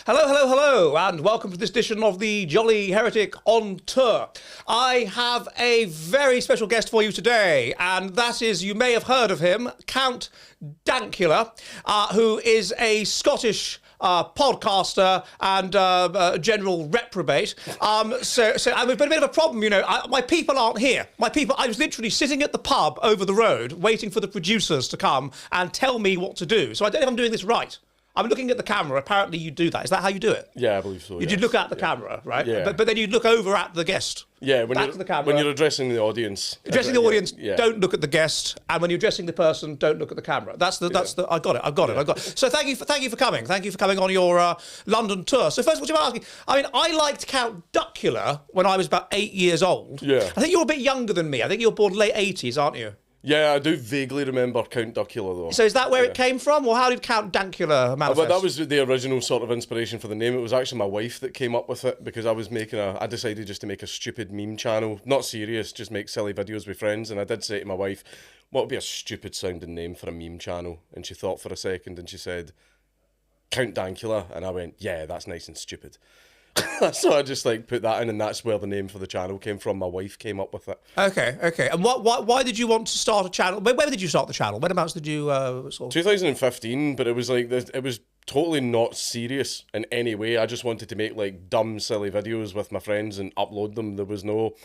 Hello, hello, hello, and welcome to this edition of the Jolly Heretic on Tour. I have a very special guest for you today, and that is, you may have heard of him, Count Dankula, who is a Scottish podcaster and general reprobate. So we've been a bit of a problem, you know. My people aren't here. I was literally sitting at the pub over the road waiting for the producers to come and tell me what to do. So I don't know if I'm doing this right. I'm looking at the camera. Apparently you do that. Is that how you do it? Yeah, I believe so. You do look at the camera, right? Yeah. But then you look over at the guest. Yeah, back to the camera. when you're addressing the audience. Addressing the audience, don't look at the guest, and when you're addressing the person, don't look at the camera. That's the. I got it. So thank you for coming. Thank you for coming on your London tour. So first of all, I'm asking. I mean, I liked Count Dankula when I was about 8 years old. Yeah. I think you're a bit younger than me. I think you're born late 80s, aren't you? Yeah, I do vaguely remember Count Dankula though. So is that where it came from, or how did Count Dankula manifest? But that was the original sort of inspiration for the name. It was actually my wife that came up with it because I was I decided just to make a stupid meme channel, not serious, just make silly videos with friends. And I did say to my wife, what would be a stupid sounding name for a meme channel? And she thought for a second and she said, Count Dankula. And I went, yeah, that's nice and stupid. So I just put that in, and that's where the name for the channel came from. My wife came up with it. Okay. And why did you want to start a channel? When did you start the channel? Whenabouts did you 2015, but it was it was totally not serious in any way. I just wanted to make dumb, silly videos with my friends and upload them. There was no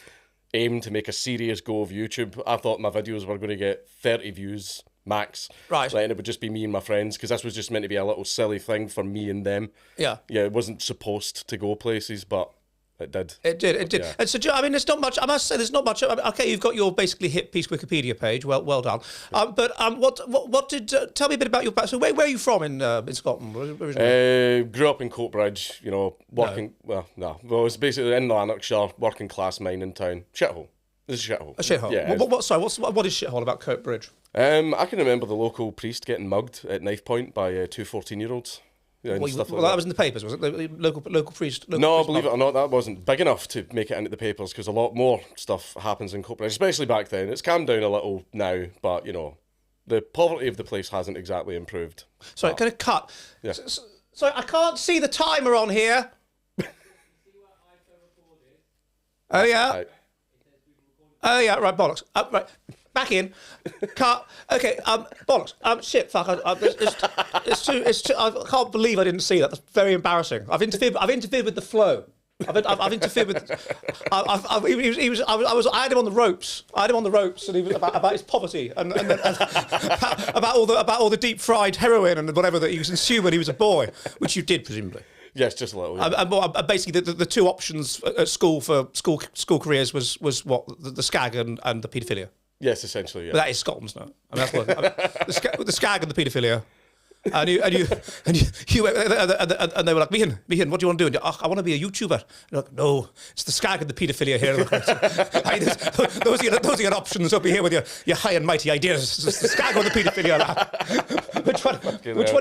aim to make a serious go of YouTube. I thought my videos were going to get 30 views max, right? And it would just be me and my friends, because this was just meant to be a little silly thing for me and them. Yeah, it wasn't supposed to go places, but it did. It did. Yeah. And so, I mean, there's not much. I must say, there's not much. Okay, you've got your basically hit piece Wikipedia page. Well done. But what did? Tell me a bit about your background. So where are you from in Scotland? Grew up in Coatbridge. You know, working. No. Well, it's basically in Lanarkshire, working class mining town. Shithole. This is a shithole. A shithole. Yeah. What is shithole about Coatbridge? I can remember the local priest getting mugged at knife point by two 14-year-olds. Yeah, that was in the papers, was it? The local priest? Believe it or not, that wasn't big enough to make it into the papers, because a lot more stuff happens in Coatbridge, especially back then. It's calmed down a little now, but, you know, the poverty of the place hasn't exactly improved. Sorry, can I cut? Yeah. Sorry, I can't see the timer on here. Oh, yeah? Oh, yeah, right, bollocks. Right. Back in, cut. Okay, bollocks. Shit, fuck. It's too. I can't believe I didn't see that. That's very embarrassing. I've interfered with the flow. I've interfered with. I had him on the ropes. And he was about his poverty and about all the deep fried heroin and whatever that he was consuming when he was a boy, which you did presumably. Yes, just a little. Yeah. Basically, the two options at school for school careers was what the skag and the paedophilia. Yes, essentially. Yeah. But that is Scotland's now. I mean, the skag and the paedophilia. And they were like, Mihan, what do you want to do? And I want to be a YouTuber. And you're like, no, it's the skag and the paedophilia here. Those are your options. Don't be here with your high and mighty ideas. It's the skag or the paedophilia. Which one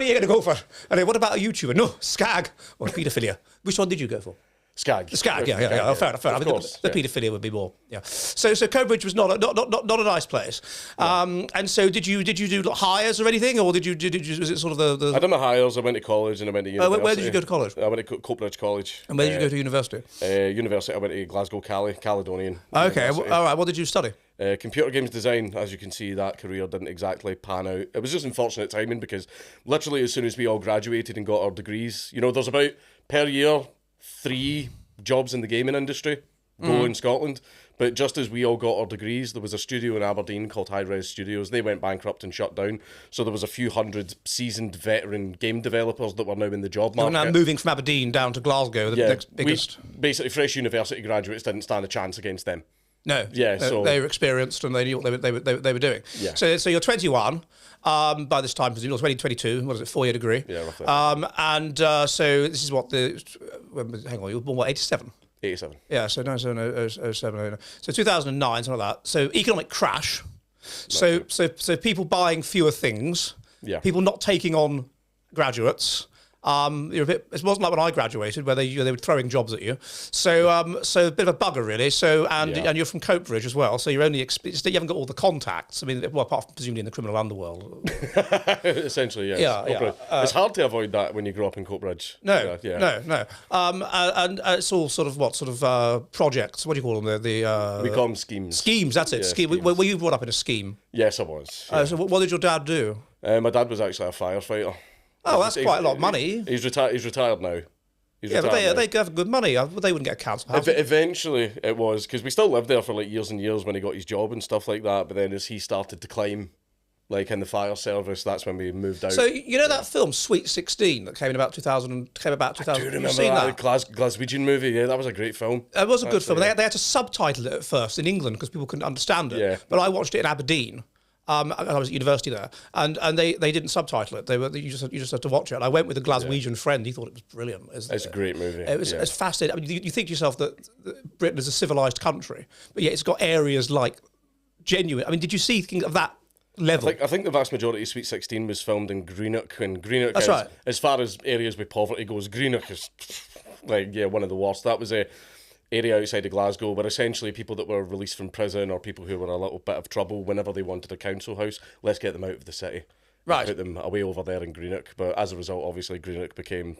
are you going to go for? And then, what about a YouTuber? No, skag or paedophilia. Which one did you go for? Skag. The skag, yeah. Fair enough. I mean, the paedophilia would be more, yeah. So Coatbridge was not a nice place. And so did you do hires or anything, or did you was it sort of the? I done my hires. I went to college and I went to university. Where did you go to college? I went to Coatbridge College. And where did you go to university? University. I went to Glasgow, Caledonian. Okay, all right. What did you study? Computer games design. As you can see, that career didn't exactly pan out. It was just unfortunate timing, because literally as soon as we all graduated and got our degrees, you know, there's about per year 3 jobs in the gaming industry in Scotland, but just as we all got our degrees, there was a studio in Aberdeen called High Res Studios. They went bankrupt and shut down, so there was a few hundred seasoned veteran game developers that were now in the job market. Now moving from Aberdeen down to Glasgow, the next biggest. Basically, fresh university graduates didn't stand a chance against them. No, so they were experienced and they knew what they were doing. Yeah. So you're 21 by this time, because you're 2022. What is it? 4-year degree. Yeah, roughly. So this is what hang on, you were born what, 87? 87. Yeah. So 07. So 2009, something like that. So economic crash. So people buying fewer things. Yeah. People not taking on graduates. You're a bit. It wasn't like when I graduated, where they were throwing jobs at you. So so a bit of a bugger, really. So and you're from Coatbridge as well. So you're only you haven't got all the contacts. I mean, well, apart from presumably in the criminal underworld. Essentially, yes. It's hard to avoid that when you grow up in Coatbridge. No. And it's all sort of projects. What do you call them? We call them schemes. Schemes. That's it. Yeah, scheme. schemes. Were you brought up in a scheme? Yes, I was. Yeah. So what did your dad do? My dad was actually a firefighter. Oh, that's quite a lot of money. He's retired now. But they have good money. They wouldn't get a council house. Eventually, it was because we still lived there for like years and years when he got his job and stuff like that. But then as he started to climb, like in the fire service, that's when we moved out. So you know that film Sweet 16 that came in about 2000. I do remember that Glaswegian movie. Yeah, that was a great film. It was a good film. They had to subtitle it at first in England because people couldn't understand it. Yeah. But I watched it in Aberdeen. I was at university there, and they didn't subtitle it. You just had to watch it. And I went with a Glaswegian friend. He thought it was brilliant. It's a great movie. It's fascinating. I mean, you think to yourself that Britain is a civilized country, but yet it's got areas like genuine. I mean, did you see things of that level? I think the vast majority of Sweet 16 was filmed in Greenock, and Greenock That's right. As far as areas with poverty goes, Greenock is one of the worst. That was a area outside of Glasgow where essentially people that were released from prison or people who were in a little bit of trouble, whenever they wanted a council house, let's get them out of the city. Right. Put them away over there in Greenock. But as a result, obviously, Greenock became,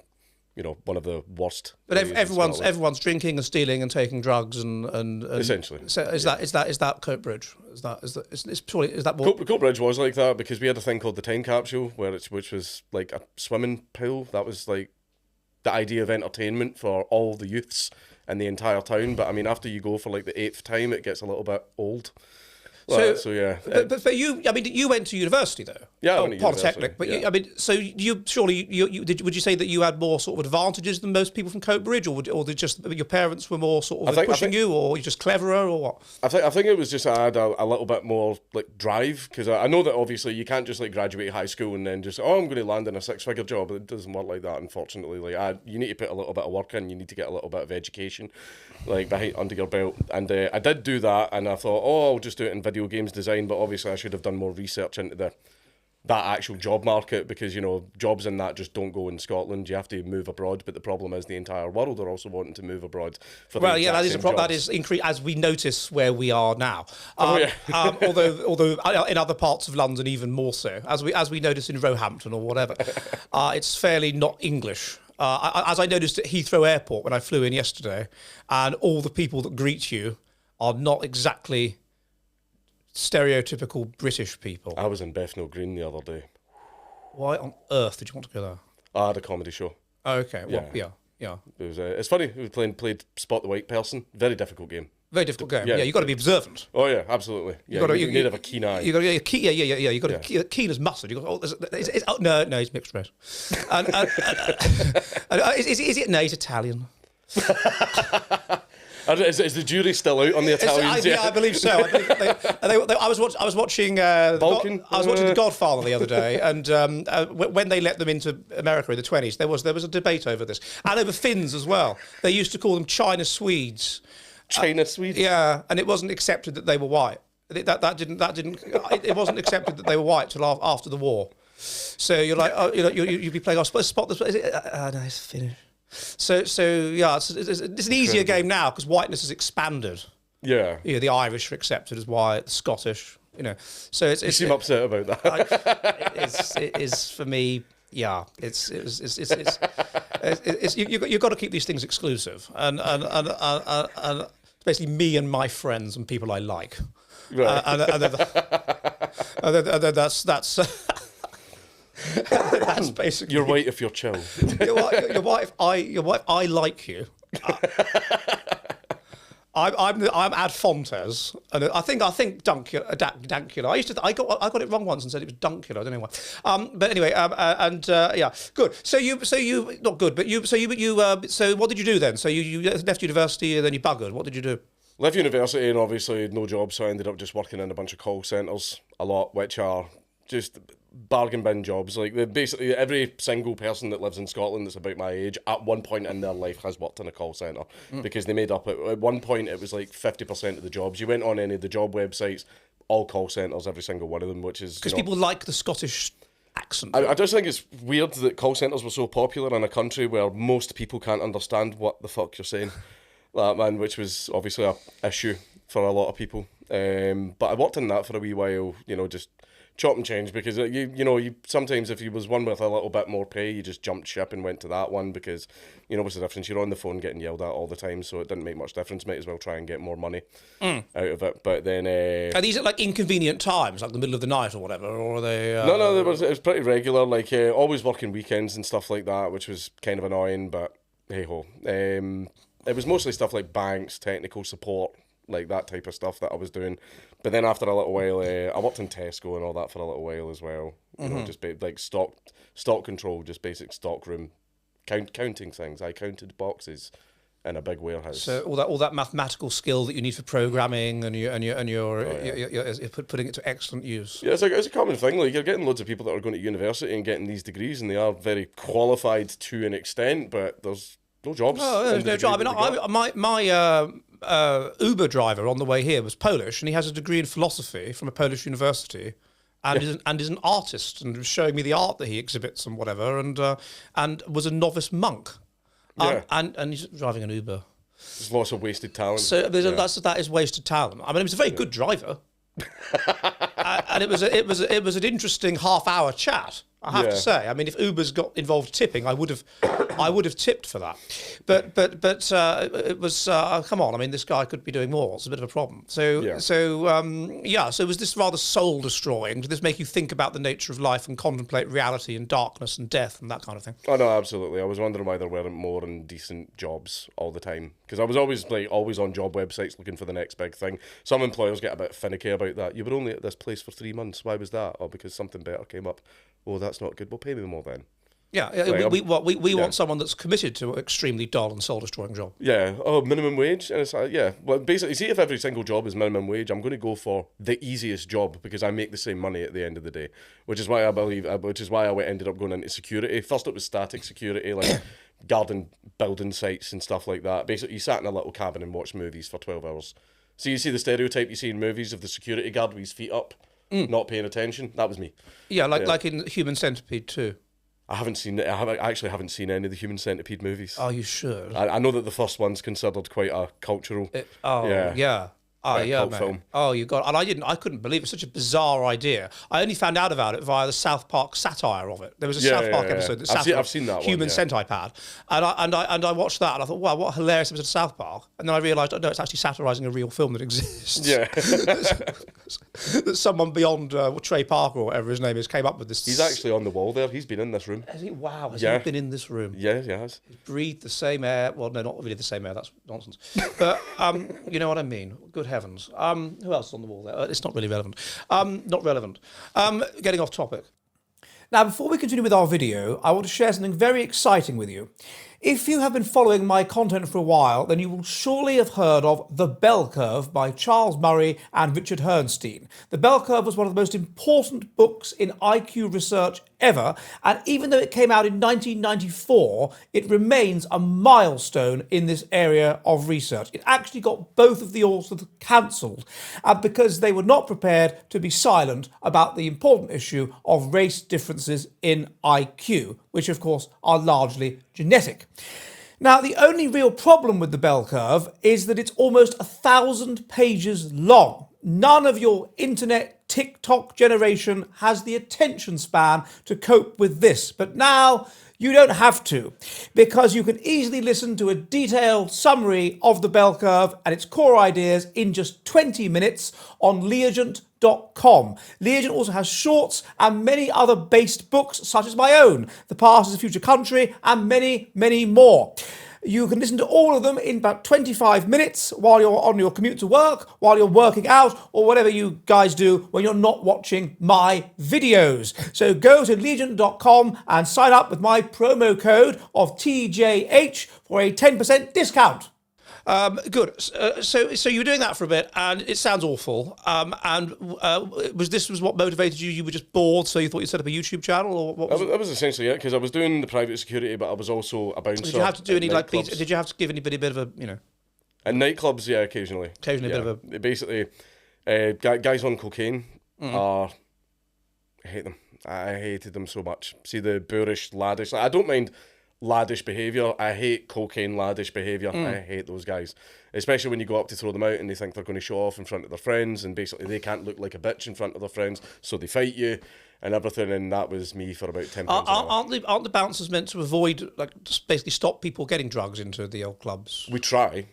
one of the worst. But everyone's drinking and stealing and taking drugs and essentially. So is that Coatbridge? Is that what? Coatbridge was like that because we had a thing called the time capsule which was like a swimming pool. That was like the idea of entertainment for all the youths in the entire town. But I mean, after you go for like the 8th time, it gets a little bit old. So yeah. But you went to university though. Yeah, I went to Polytechnic. university, But would you say that you had more sort of advantages than most people from Coatbridge, or did just your parents were more sort of pushing you, or you're just cleverer, or what? I think it was just I had a little bit more like drive because I know that obviously you can't just like graduate high school and then just I'm going to land in a 6-figure job. It doesn't work like that, unfortunately. Like you need to put a little bit of work in. You need to get a little bit of education, like under your belt. And I did do that, and I thought, I'll just do it in video games design. But obviously, I should have done more research into that actual job market because jobs in that just don't go in Scotland. You have to move abroad, but the problem is the entire world are also wanting to move abroad for the that is a problem. That is increased as we notice where we are now. Although in other parts of London even more so, as we notice in Roehampton or whatever, it's fairly not English. As I noticed at Heathrow Airport when I flew in yesterday, and all the people that greet you are not exactly stereotypical British people. I was in Bethnal Green the other day. Why on earth did you want to go there? I had a comedy show. Oh, okay. Well, yeah. It was. It's funny. We played Spot the White Person. Very difficult game. Very difficult game. Yeah, you've got to be observant. Oh yeah, absolutely. Yeah, you need to have a keen eye. You got to You got to keen as mustard. You got. No, he's mixed race. Is it? No, he's Italian. Is the jury still out on the Italians? I believe so. I was watching Balkan? I was watching The Godfather the other day, and when they let them into America in the 1920s, there was a debate over this, and over Finns as well. They used to call them China Swedes. China Swedes. Yeah, and it wasn't accepted that they were white. It wasn't accepted that they were white till after the war. So you're like, you'd be playing spot this. No, it's finished. So yeah, it's an easier game now because whiteness has expanded. Yeah. The Irish are accepted as white, the Scottish, So you seem upset about that. It is for me. Yeah, it's you've got to keep these things exclusive, and basically me and my friends and people I like, right. and then that's. That's basically. You're white if you're chill. You're white if I like you. I'm Ad Fontes, and I think Dankula. I got it wrong once and said it was Dankula. I don't know why. But anyway, good. So you not good, but so what did you do then? So you left university and then you buggered. What did you do? Left university and obviously no job, so I ended up just working in a bunch of call centres a lot, which are just bargain bin jobs. Like basically every single person that lives in Scotland that's about my age at one point in their life has worked in a call centre because they made up at one point it was like 50% of the jobs. You went on any of the job websites, all call centres, every single one of them, which is because people like the Scottish accent. I just think it's weird that call centres were so popular in a country where most people can't understand what the fuck you're saying. That man, which was obviously a issue for a lot of people. But I worked in that for a wee while, just chop and change, because you sometimes if you was one with a little bit more pay, you just jumped ship and went to that one, because what's the difference? You're on the phone getting yelled at all the time, so it didn't make much difference. Might as well try and get more money out of it. But then Are these at like inconvenient times, like the middle of the night or whatever, or are they? No, it was pretty regular. Like always working weekends and stuff like that, which was kind of annoying. But hey ho, it was mostly stuff like banks, technical support, like that type of stuff that I was doing. But then after a little while, I worked in Tesco and all that for a little while as well. Just like stock control, just basic stock room, counting things. I counted boxes in a big warehouse. So all that mathematical skill that you need for programming, and you're putting it to excellent use. Yeah, it's a common thing. Like you're getting loads of people that are going to university and getting these degrees, and they are very qualified to an extent, but there's no jobs. Oh, there's no job. I mean, my Uber driver on the way here was Polish, and he has a degree in philosophy from a Polish university, and is an artist, and was showing me the art that he exhibits and whatever, and was a novice monk, and he's driving an Uber. There's lots of wasted talent. So that is wasted talent. I mean, he was a very good driver, and it was an interesting half-hour chat, I have to say. I mean, if Uber's got involved tipping, I would have tipped for that. But it was come on. I mean, this guy could be doing more. It's a bit of a problem. So was this rather soul destroying? Did this make you think about the nature of life and contemplate reality and darkness and death and that kind of thing? Oh no, absolutely. I was wondering why there weren't more and decent jobs all the time, because I was always on job websites looking for the next big thing. Some employers get a bit finicky about that. You were only at this place for 3 months. Why was that? Oh, because something better came up. Oh, that's not good. Well, pay me more then. Yeah, we want someone that's committed to an extremely dull and soul-destroying job. Yeah. Oh, minimum wage, and it's Well, basically, see, if every single job is minimum wage, I'm going to go for the easiest job because I make the same money at the end of the day. Which is why I ended up going into security. First, it was static security, like garden building sites and stuff like that. Basically, you sat in a little cabin and watched movies for 12 hours. So you see the stereotype you see in movies of the security guard with his feet up, not paying attention. That was me. Yeah, like in Human Centipede 2. I haven't seen any of the Human Centipede movies. Oh, you should. I know that the first one's considered quite a cultural. Film. Oh, you got, and I couldn't believe it. It's such a bizarre idea. I only found out about it via the South Park satire of it. There was a South Park episode that I've seen that Human Centipede, and I watched that and I thought, wow, what a hilarious episode of South Park. And then I realised, no, it's actually satirising a real film that exists. Yeah. That someone beyond Trey Parker or whatever his name is came up with this. He's actually on the wall there. He's been in this room. Has he? Wow. Has he been in this room? Yeah, he has. He's breathed the same air. Well, no, not really the same air. That's nonsense. But you know what I mean. Good heavens. Who else is on the wall there? It's not really relevant. Not relevant. Getting off topic. Now, before we continue with our video, I want to share something very exciting with you. If you have been following my content for a while, then you will surely have heard of The Bell Curve by Charles Murray and Richard Herrnstein. The Bell Curve was one of the most important books in IQ research ever, and even though it came out in 1994, it remains a milestone in this area of research. It actually got both of the authors cancelled because they were not prepared to be silent about the important issue of race differences in IQ, which of course are largely genetic. Now, the only real problem with the bell curve is that it's almost 1,000 pages long. None of your internet TikTok generation has the attention span to cope with this. But now you don't have to, because you can easily listen to a detailed summary of the bell curve and its core ideas in just 20 minutes on Leargent.com. Leargent also has shorts and many other based books, such as my own, The Past is a Future Country, and many, many more. You can listen to all of them in about 25 minutes while you're on your commute to work, while you're working out, or whatever you guys do when you're not watching my videos. So go to Legion.com and sign up with my promo code of TJH for a 10% discount. Good. So you were doing that for a bit, and it sounds awful. Was what motivated you? You were just bored, so you thought you'd set up a YouTube channel, or what? That was essentially it, because I was doing the private security, but I was also a bouncer. Did you have to do any Did you have to give anybody a bit of a At nightclubs, yeah, occasionally. Occasionally, a bit of a. Basically, guys on cocaine are. I hate them. I hated them so much. See the boorish, laddish. I don't mind laddish behaviour. I hate cocaine laddish behaviour. I hate those guys. Especially when you go up to throw them out and they think they're going to show off in front of their friends, and basically they can't look like a bitch in front of their friends, so they fight you and everything. And that was me for about 10 pounds an hour. Aren't the bouncers meant to avoid, like, just basically stop people getting drugs into the old clubs? We try,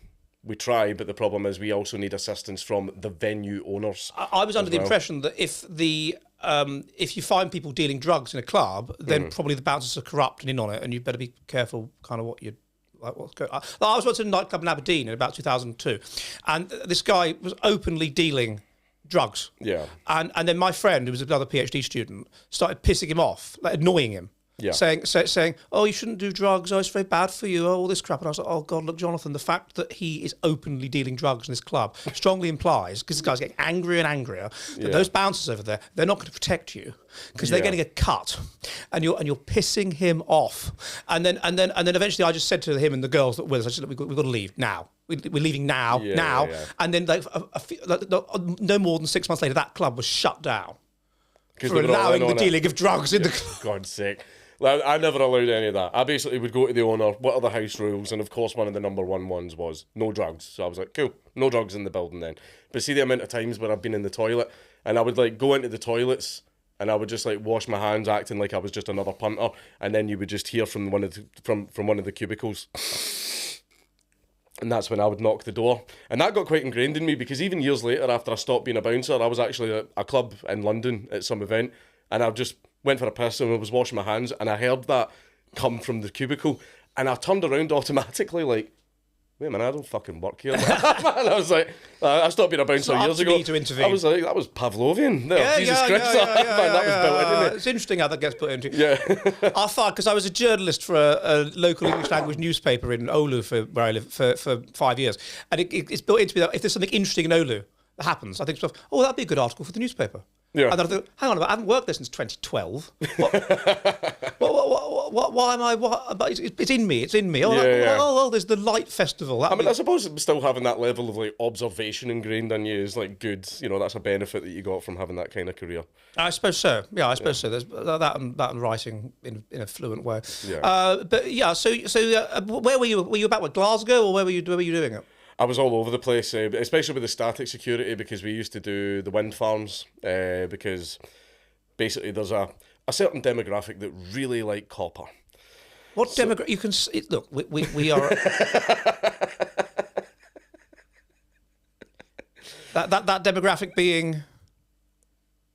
but the problem is we also need assistance from the venue owners. I was under the impression that if you find people dealing drugs in a club, then probably the bouncers are corrupt and in on it, and you better be careful kind of what you like. What's going on. I was once in a nightclub in Aberdeen in about 2002, and this guy was openly dealing drugs. Yeah. And then my friend, who was another PhD student, started pissing him off, like annoying him. Yeah. Saying, oh, you shouldn't do drugs. Oh, it's very bad for you. Oh, all this crap. And I was like, oh, God, look, Jonathan, the fact that he is openly dealing drugs in this club strongly implies, because this guy's getting angrier and angrier, that those bouncers over there, they're not going to protect you because they're getting a cut, and you're pissing him off. And then eventually I just said to him and the girls that were with us, I said, we've got to leave now. We're leaving now. Yeah. And then no more than 6 months later, that club was shut down for allowing the dealing of drugs in the club. For God's sake. I never allowed any of that. I basically would go to the owner, what are the house rules? And of course, one of the number one ones was no drugs. So I was like, cool, no drugs in the building then. But see the amount of times where I've been in the toilet and I would like go into the toilets and I would just like wash my hands acting like I was just another punter. And then you would just hear from one of the cubicles. And that's when I would knock the door. And that got quite ingrained in me, because even years later, after I stopped being a bouncer, I was actually at a club in London at some event, and I just went for a piss and I was washing my hands, and I heard that come from the cubicle, and I turned around automatically like, wait a minute, I don't fucking work here. And I was like, I stopped being a bouncer years ago. To intervene. I was like, that was Pavlovian. Jesus Christ, that was built into me. It's interesting how that gets put into. Yeah. I thought, because I was a journalist for a local English language newspaper in Oulu, where I live, for 5 years, and it's built into me that if there's something interesting in Oulu that happens, I think to myself, oh, that'd be a good article for the newspaper. Yeah. And then I thought, hang on a minute, I haven't worked there since 2012. Why am I? But it's in me. It's in me. Oh, there's the Light Festival. I suppose still having that level of like observation ingrained in you is like good. You know, that's a benefit that you got from having that kind of career. I suppose so. Yeah, I suppose so. There's that and writing in a fluent way. Yeah. But yeah. So where were you? Were you about Glasgow, or where were you doing it? I was all over the place, especially with the static security, because we used to do the wind farms, because basically there's a certain demographic that really like copper. What demographic? You can look. We are that demographic being.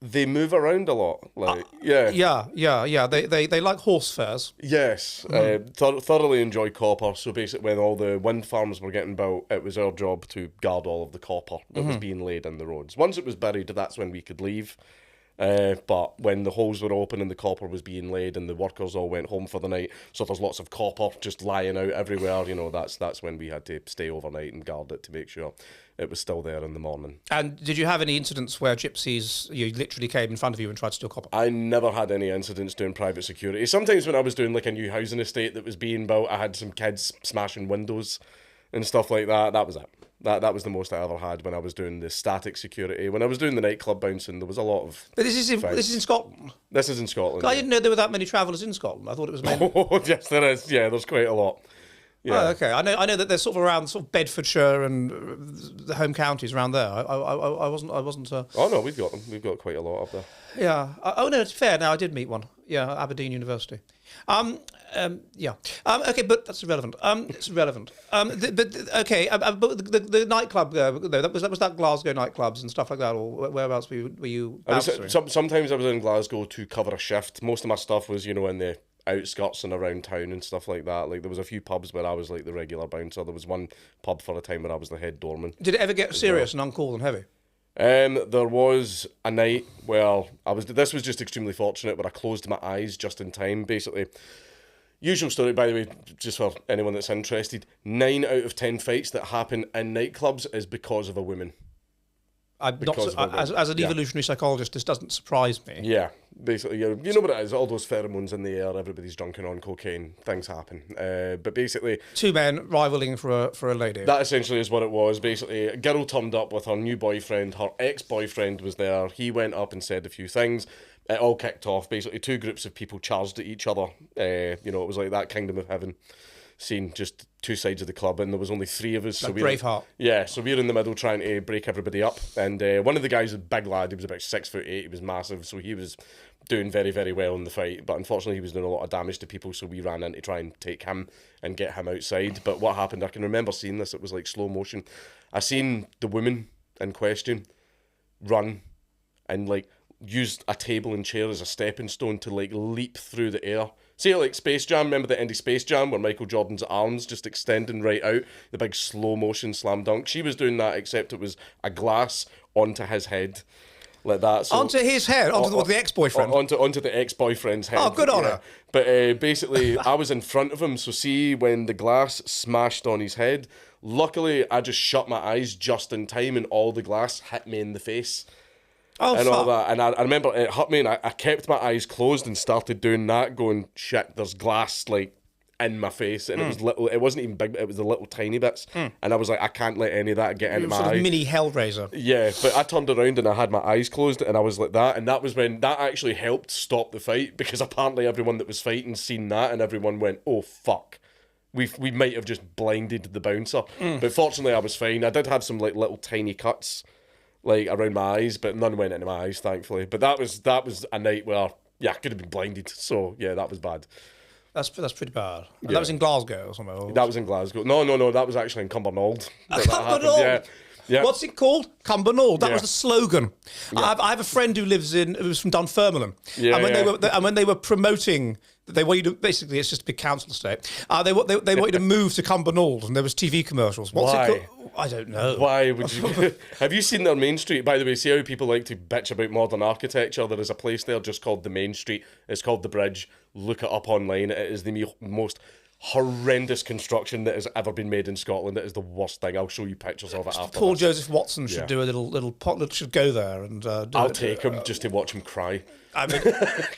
They move around a lot, like Yeah. They like horse fairs. Yes, thoroughly enjoy copper. So basically, when all the wind farms were getting built, it was our job to guard all of the copper that was being laid in the roads. Once it was buried, that's when we could leave. But when the holes were open and the copper was being laid and the workers all went home for the night, so there's lots of copper just lying out everywhere, you know, that's when we had to stay overnight and guard it to make sure it was still there in the morning. And did you have any incidents where gypsies, you literally came in front of you and tried to steal copper? I never had any incidents doing private security. Sometimes when I was doing like a new housing estate that was being built, I had some kids smashing windows and stuff like that. That was it. That was the most I ever had when I was doing the static security. When I was doing the nightclub bouncing, there was a lot of. But this is in Scotland. This is in Scotland. I didn't know there were that many travellers in Scotland. I thought it was mainly. Oh yes, there is. Yeah, there's quite a lot. Yeah. Oh, okay. I know that they're sort of around sort of Bedfordshire and the home counties around there. I wasn't. Oh no, we've got them. We've got quite a lot up there. Yeah. Oh no, it's fair. Now I did meet one. Yeah, Aberdeen University. Yeah. Okay, but that's irrelevant. It's irrelevant. But the nightclub though, was that Glasgow nightclubs and stuff like that, or whereabouts were you? Sometimes I was in Glasgow to cover a shift. Most of my stuff was, in the outskirts and around town and stuff like that. Like there was a few pubs where I was like the regular bouncer. There was one pub for a time where I was the head doorman. Did it ever get serious and uncool and heavy? There was a night where this was just extremely fortunate, where I closed my eyes just in time. Basically, usual story, by the way, just for anyone that's interested, 9 out of 10 fights that happen in nightclubs is because of a woman. I'm not Because so, of all that. as an Yeah. evolutionary psychologist, this doesn't surprise me. Yeah, basically, you know what it is. All those pheromones in the air, everybody's drunk and on cocaine. Things happen. But basically, Two men rivaling for a lady. that essentially is what it was. Basically, a girl turned up with her new boyfriend. Her ex-boyfriend was there. He went up and said a few things. It all kicked off. Basically, two groups of people charged at each other. You know, it was like that Kingdom of Heaven scene, just two sides of the club, and there was only three of us. Like so we're Braveheart. Yeah, so we're in the middle trying to break everybody up. And one of the guys was a big lad. He was about 6'8". He was massive, so he was doing very, very well in the fight. But unfortunately, he was doing a lot of damage to people, so we ran in to try and take him and get him outside. But what happened, I can remember seeing this, it was like slow motion. I seen the woman in question run and like used a table and chair as a stepping stone to like leap through the air. See, like Space Jam, remember the end of Space Jam where Michael Jordan's arms just extending right out, the big slow motion slam dunk? She was doing that, except it was a glass onto his head, like that. So, Onto his head, onto the ex-boyfriend. onto the ex-boyfriend's head. Oh, good on her. But basically, I was in front of him, so see, when the glass smashed on his head, luckily I just shut my eyes just in time and all the glass hit me in the face. Oh, And fuck. all that, and I remember it hit me, and I kept my eyes closed and started doing that, going, shit, there's glass like in my face, and it was little. It wasn't even big. It was the little tiny bits, and I was like, I can't let any of that get into my Sort eye. of mini Hellraiser. Yeah, but I turned around and I had my eyes closed, and I was like that, and that was when that actually helped stop the fight, because apparently everyone that was fighting seen that, and everyone went, oh fuck. We might have just blinded the bouncer, but fortunately I was fine. I did have some like little tiny cuts, like around my eyes, but none went into my eyes, thankfully. But that was a night where I could have been blinded. So yeah, that was bad. That's pretty bad. And that was in Glasgow or somewhere. That was in Glasgow. No, that was actually in Cumbernauld. that happened. Cumbernauld? Yeah. What's it called? Cumbernauld. That Yeah. was the slogan. I have a friend who was from Dunfermline. Yeah, and when they were promoting, they want you to, basically it's just a big council estate. They want you to move to Cumbernauld, and there was TV commercials. What's Why? it called? I don't know. Why would you? Have you seen their main street? By the way, see how people like to bitch about modern architecture? There is a place there just called the Main Street. It's called the Bridge. Look it up online. It is the most horrendous construction that has ever been made in Scotland. It is the worst thing. I'll show you pictures of it after. Paul this. Joseph Watson should do a little pot. Should go there and I'll take him just to watch him cry. I mean,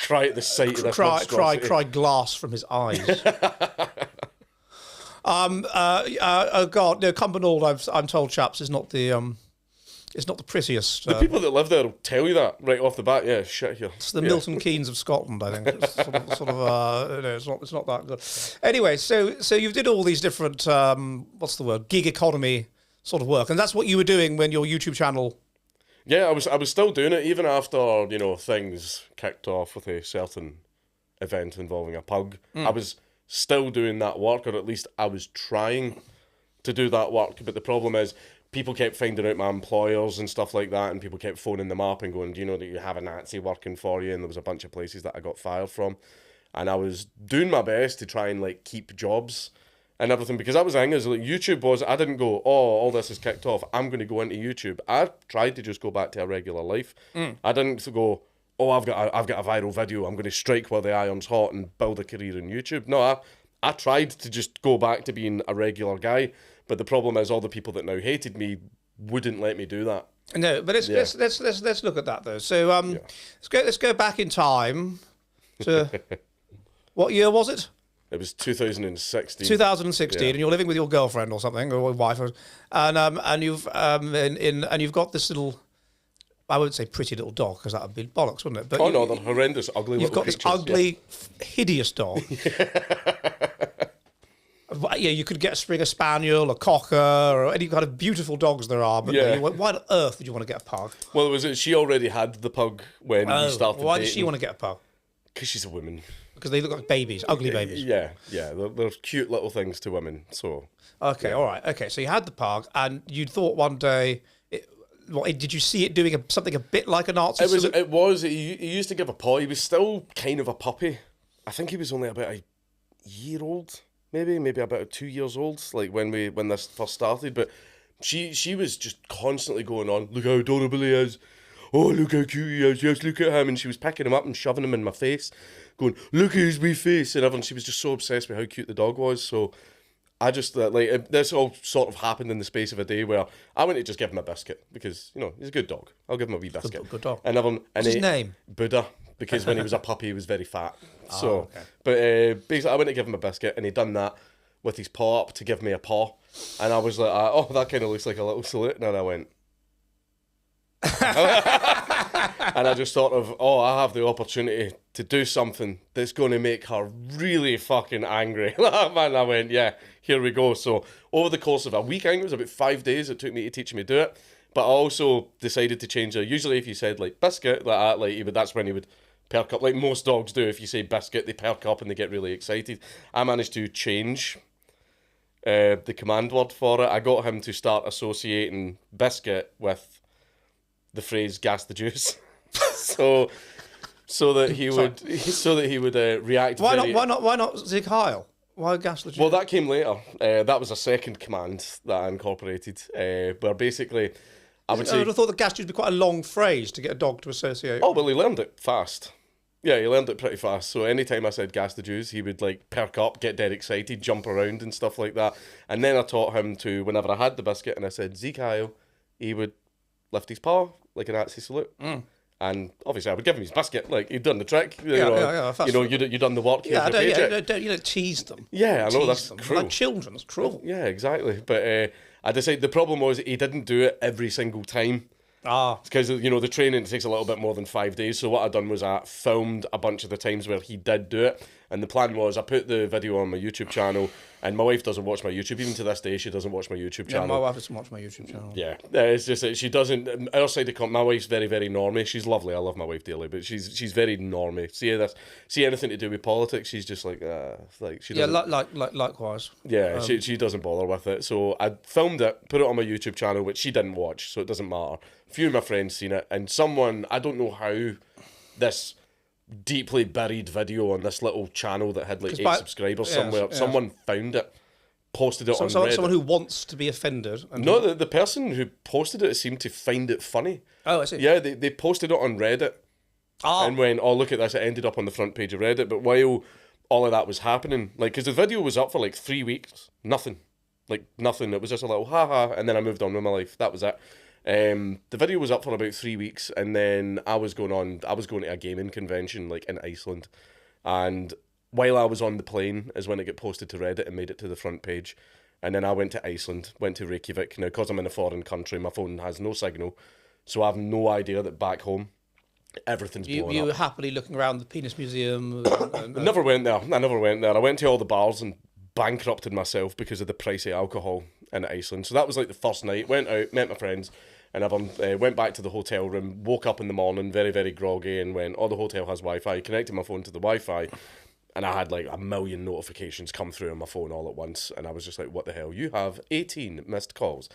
Cry at the sight of this cry monstrosity. glass from his eyes. Oh God, no, Cumbernauld. I'm told, chaps, is not the it's not the prettiest. The people that live there will tell you that right off the bat. Yeah, shit here. It's the Milton Keynes of Scotland, I think. It's it's not that good. Anyway, so you did all these different what's the word, gig economy sort of work, and that's what you were doing when your YouTube channel. Yeah, I was still doing it even after things kicked off with a certain event involving a pug. I was still doing that work, or at least I was trying to do that work. But the problem is, people kept finding out my employers and stuff like that, and people kept phoning them up and going, do you know that you have a Nazi working for you? And there was a bunch of places that I got fired from. And I was doing my best to try and like keep jobs and everything, because that was the thing, is like YouTube was, I didn't go, oh, all this is kicked off, I'm going to go into YouTube. I tried to just go back to a regular life. I didn't go, oh, I've got a viral video, I'm going to strike while the iron's hot and build a career in YouTube. No, I tried to just go back to being a regular guy, but the problem is all the people that now hated me wouldn't let me do that. No, but let's look at that though. So let's go back in time to what year was it? It was 2016. 2016, and you're living with your girlfriend or something, or wife, and you've got this little, I wouldn't say pretty little dog, because that would be bollocks, wouldn't it? But no, they're horrendous, ugly you've little got this creatures. ugly, hideous dog. Yeah, you could get a Springer Spaniel, a Cocker, or any kind of beautiful dogs there are, but why on earth would you want to get a pug? Well, she already had the pug when we started why dating. does she want to get a pug? Because she's a woman. Because they look like babies, ugly babies. Yeah, they're cute little things to women, so... Okay, all right. Okay, so you had the pug, and you'd thought one day... did you see it doing something a bit like a Nazi salute? It was. He used to give a paw. He was still kind of a puppy. I think he was only about a year old, maybe about 2 years old, like when this first started. But she was just constantly going on, look how adorable he is. Oh, look how cute he is. Yes, look at him. And she was picking him up and shoving him in my face, going, look at his wee face. And everyone, she was just so obsessed with how cute the dog was. So I just this all sort of happened in the space of a day where I went to just give him a biscuit because he's a good dog. I'll give him a wee biscuit. Good dog. And What's his name? Buddha, because when he was a puppy he was very fat. Okay. But basically I went to give him a biscuit and he'd done that with his paw up to give me a paw, and I was like, oh, that kind of looks like a little salute, and then I went. And I just thought of, I have the opportunity to do something that's going to make her really fucking angry. Man, I went, yeah, here we go. So over the course of a week, I think it was about 5 days it took me to teach him to do it. But I also decided to change it. Usually if you said like biscuit, like that, that's when he would perk up. Like most dogs do, if you say biscuit, they perk up and they get really excited. I managed to change the command word for it. I got him to start associating biscuit with the phrase "gas the juice," so that he would react. Why not Zig Heil? Why gas the juice? Well, that came later. That was a second command that I incorporated, where basically I would say. I would have thought that gas juice would be quite a long phrase to get a dog to associate. Oh well, he learned it fast. Yeah, he learned it pretty fast. So anytime I said gas the Jews, he would like perk up, get dead excited, jump around and stuff like that. And then I taught him to, whenever I had the biscuit and I said Zeke Heil, he would lift his paw like a Nazi salute. And obviously I would give him his biscuit, like he'd done the trick. You'd done the work. Yeah, you don't tease them. Yeah, I know, that's cruel. Like children, it's cruel. Yeah, exactly. But I decided the problem was he didn't do it every single time. Because, the training takes a little bit more than 5 days. So what I done was I filmed a bunch of the times where he did do it. And the plan was I put the video on my YouTube channel, and my wife doesn't watch my YouTube. Even to this day, she doesn't watch my YouTube channel. Yeah, my wife doesn't watch my YouTube channel. Yeah, it's just that she doesn't. Our side of my wife's very, very normie. She's lovely. I love my wife dearly, but she's very normie. See anything to do with politics, she's just like she doesn't. Yeah, likewise. Yeah, she doesn't bother with it. So I filmed it, put it on my YouTube channel, which she didn't watch, so it doesn't matter. A few of my friends seen it, and someone, I don't know how, this deeply buried video on this little channel that had like 8 subscribers somewhere. Yeah. Someone found it, posted it on Reddit. Someone who wants to be offended. No, the person who posted it seemed to find it funny. Oh, I see. Yeah, they posted it on Reddit and went, oh, look at this, it ended up on the front page of Reddit. But while all of that was happening, like, because the video was up for like 3 weeks, nothing. Like, nothing. It was just a little ha-ha, and then I moved on with my life. That was it. The video was up for about 3 weeks, and then I was going to a gaming convention like in Iceland, and while I was on the plane is when it got posted to Reddit and made it to the front page. And then I went to Iceland, went to Reykjavik. Now, because I'm in a foreign country, my phone has no signal, so I have no idea that back home everything's blowing up. You were happily looking around the penis museum. I never went there. I went to all the bars and bankrupted myself because of the price of alcohol in Iceland. So that was like the first night. Went out, met my friends, and everyone went back to the hotel room, woke up in the morning very, very groggy, and went, the hotel has Wi-Fi, connected my phone to the Wi-Fi, and I had like a million notifications come through on my phone all at once, and I was just like, what the hell? You have 18 missed calls.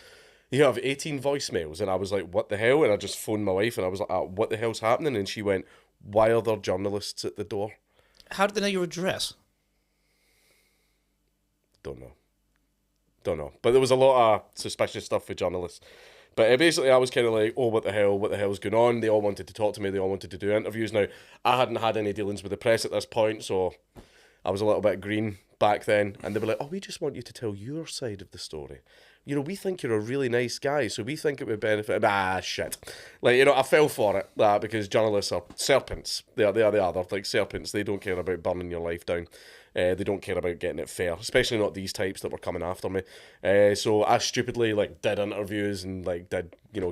You have 18 voicemails. And I was like, what the hell? And I just phoned my wife, and I was like, what the hell's happening? And she went, why are there journalists at the door? How did they know your address? Don't know. But there was a lot of suspicious stuff for journalists. But basically, I was kind of like, what the hell's going on? They all wanted to talk to me. They all wanted to do interviews. Now, I hadn't had any dealings with the press at this point, so I was a little bit green back then. And they were like, we just want you to tell your side of the story. We think you're a really nice guy, so we think it would benefit. Shit. Like, I fell for it, because journalists are serpents. They are. They're like serpents. They don't care about burning your life down. They don't care about getting it fair, especially not these types that were coming after me. So I stupidly did interviews and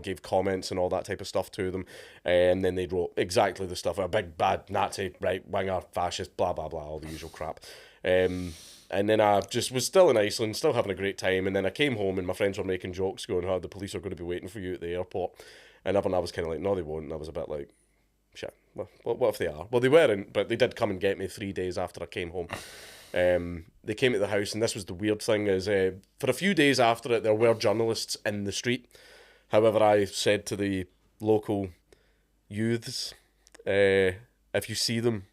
gave comments and all that type of stuff to them, and then they wrote exactly the stuff, a big bad Nazi, right winger, fascist, blah blah blah, all the usual crap. And then I just was still in Iceland, still having a great time, and then I came home and my friends were making jokes, going, "How the police are going to be waiting for you at the airport," and I was kind of like, "No, they won't." And I was a bit like, shit, what if they are? Well, they weren't, but they did come and get me 3 days after I came home. They came to the house, and this was the weird thing, is for a few days after it, there were journalists in the street. However, I said to the local youths, if you see them,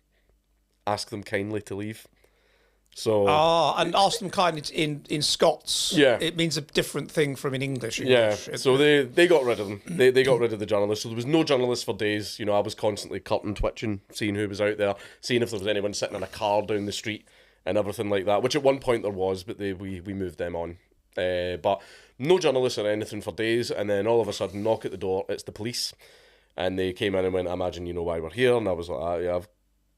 ask them kindly to leave. So and ask them kindly in Scots. Yeah, it means a different thing from in English. Yeah, so they got rid of them. They got rid of the journalists. So there was no journalists for days. I was constantly cutting, twitching, seeing who was out there, seeing if there was anyone sitting in a car down the street and everything like that, which at one point there was, but we moved them on. But no journalists or anything for days, and then all of a sudden, knock at the door, it's the police. And they came in and went, I imagine you know why we're here. And I was like, yeah, I've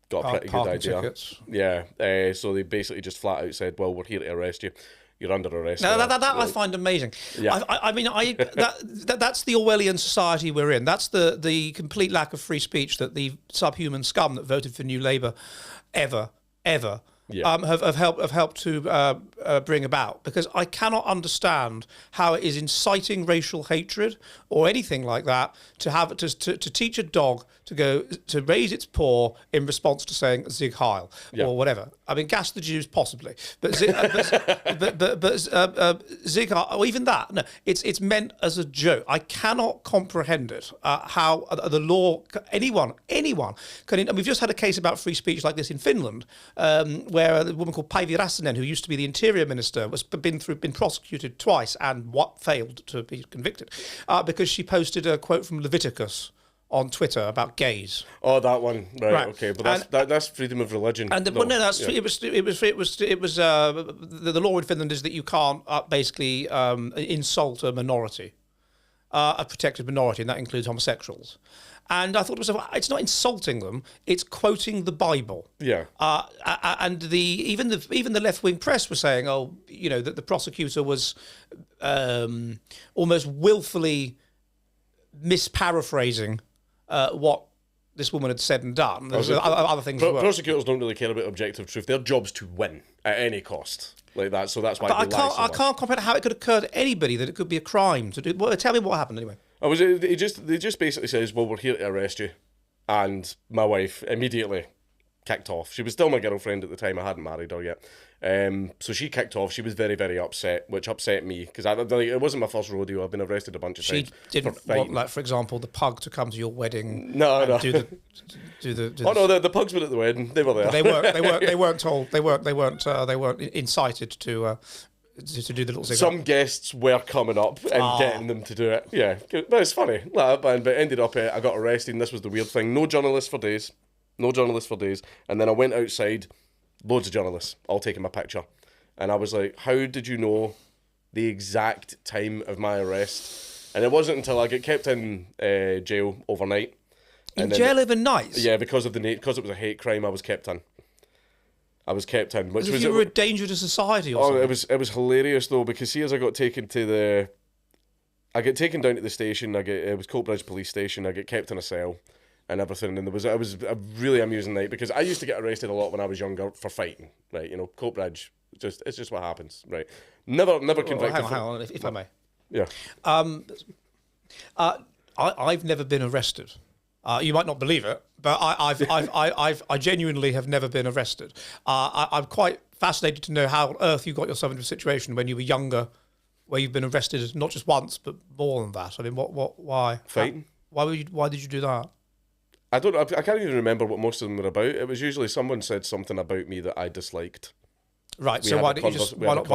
got a pretty good idea. Tickets. Yeah. So they basically just flat out said, well, we're here to arrest you. You're under arrest. Now, that I find amazing. Yeah. I mean, that's the Orwellian society we're in. That's the complete lack of free speech that the subhuman scum that voted for New Labour ever have helped to bring about, because I cannot understand how it is inciting racial hatred or anything like that to teach a dog to raise its paw in response to saying Zig Heil or whatever. I mean, gas the Jews possibly, but Zig Heil, or even that, no, it's meant as a joke. I cannot comprehend it. How the law, anyone can. And we've just had a case about free speech like this in Finland, where a woman called Päivi Räsänen, who used to be the Interior Minister, was been prosecuted twice and failed to be convicted because she posted a quote from Leviticus on Twitter about gays. Oh, that one, right? Okay, but that's freedom of religion. And the law in Finland is that you can't basically insult a minority, a protected minority, and that includes homosexuals. And I thought to myself, it's not insulting them; it's quoting the Bible. Yeah. And even the left-wing press was saying, that the prosecutor was almost willfully misparaphrasing what this woman had said and done. There's other things as well. Prosecutors don't really care about objective truth. Their job's to win at any cost, like that. So that's why. But I can't comprehend how it could occur to anybody that it could be a crime to do. Well, tell me what happened anyway. They just basically says, well, we're here to arrest you, and my wife immediately kicked off. She was still my girlfriend at the time. I hadn't married her yet. So she kicked off. She was very, very upset, which upset me because it wasn't my first rodeo. I've been arrested a bunch of times. She didn't want, like, for example, the pug to come to your wedding. No. The pugs were at the wedding. They were there. They weren't told. They weren't incited to do the little zigzag. Some guests were coming up and getting them to do it. Yeah, but it's funny. But ended up, I got arrested, and this was the weird thing. No journalists for days. And then I went outside, loads of journalists, all taking my picture. And I was like, how did you know the exact time of my arrest? And it wasn't until I got kept in jail overnight. In jail overnight? Yeah, because it was a hate crime, I was kept in. Which as if you were a danger to society or something. It was hilarious though, because see, as I got taken down to the station. It was Coatbridge police station. I get kept in a cell and everything, and it was a really amusing night because I used to get arrested a lot when I was younger for fighting. Right, Coatbridge, it's just what happens. Right, never convicted. Hang on, if I may. Yeah. I've never been arrested. You might not believe it, but I genuinely have never been arrested. I'm quite fascinated to know how on earth you got yourself into a situation when you were younger, where you've been arrested not just once but more than that. I mean, why? Fighting. Why did you do that? I can't even remember what most of them were about. It was usually someone said something about me that I disliked. Right. So why don't you just why not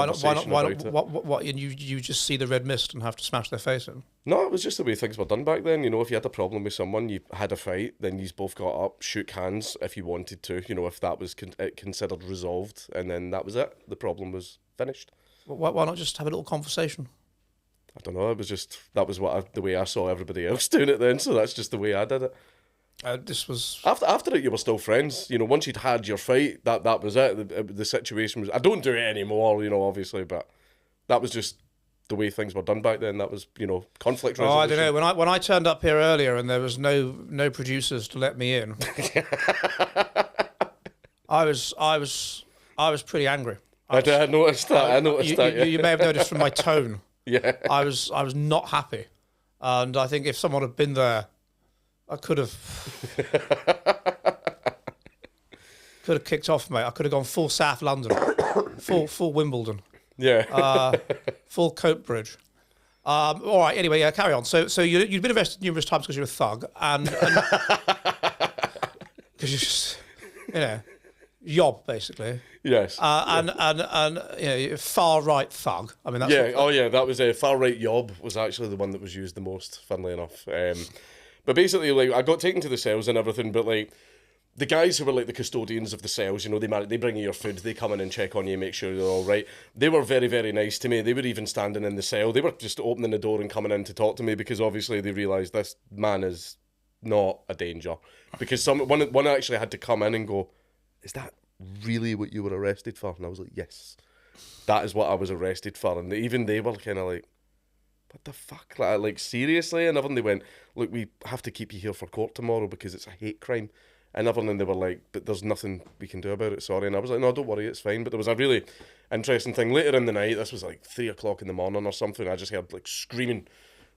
you just see the red mist and have to smash their face in? No, it was just the way things were done back then. If you had a problem with someone, you had a fight, then you both got up, shook hands if you wanted to. If that was considered resolved, and then that was it. The problem was finished. Why not just have a little conversation? I don't know. It was just the way I saw everybody else doing it then. So that's just the way I did it. This was after it. You were still friends. Once you'd had your fight, that was it. The situation was. I don't do it anymore. Obviously, but that was just the way things were done back then. That was conflict resolution. I don't know. When I turned up here earlier and there was no producers to let me in, I was pretty angry. I noticed that. You may have noticed from my tone. Yeah. I was not happy, and I think if someone had been there, I could have kicked off, mate. I could have gone full South London, full Wimbledon, full Coatbridge. All right. Anyway, carry on. So you'd been arrested numerous times because you're a thug, and because you're just yob basically. Yes. And far right thug. I mean, that's that was a far right yob was actually the one that was used the most. Funnily enough. But basically, I got taken to the cells and everything, but the guys who were like the custodians of the cells, you know, they bring you your food, they come in and check on you, make sure you're all right. They were very, very nice to me. They were even standing in the cell. They were just opening the door and coming in to talk to me because obviously they realised this man is not a danger. Because one actually had to come in and go, "Is that really what you were arrested for?" And I was like, "Yes, that is what I was arrested for." And even they were kind of like, "What the fuck? Like seriously?" And then they went, "Look, we have to keep you here for court tomorrow because it's a hate crime." And then they were like, "But there's nothing we can do about it, sorry." And I was like, "No, don't worry, it's fine." But there was a really interesting thing later in the night. This was like 3 o'clock in the morning or something. I just heard like screaming.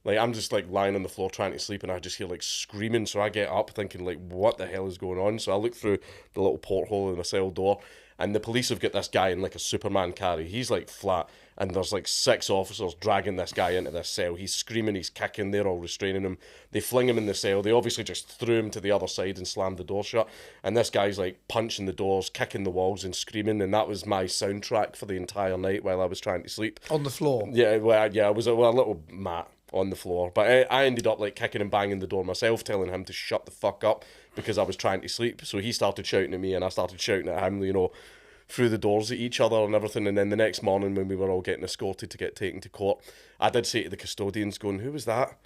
Like I'm just like lying on the floor trying to sleep, and I just hear like screaming. So I get up thinking like, what the hell is going on? So I look through the little porthole in the cell door, and the police have got this guy in like a Superman carry. He's like flat, and there's like 6 officers dragging this guy into this cell. He's screaming, he's kicking, they're all restraining him. They fling him in the cell. They obviously just threw him to the other side and slammed the door shut. And this guy's like punching the doors, kicking the walls and screaming. And that was my soundtrack for the entire night while I was trying to sleep. On the floor? Yeah, I was a little mat on the floor. But I ended up like kicking and banging the door myself, telling him to shut the fuck up because I was trying to sleep. So he started shouting at me and I started shouting at him, you know, through the doors at each other and everything. And then the next morning when we were all getting escorted to get taken to court, I did say to the custodians going, "Who was that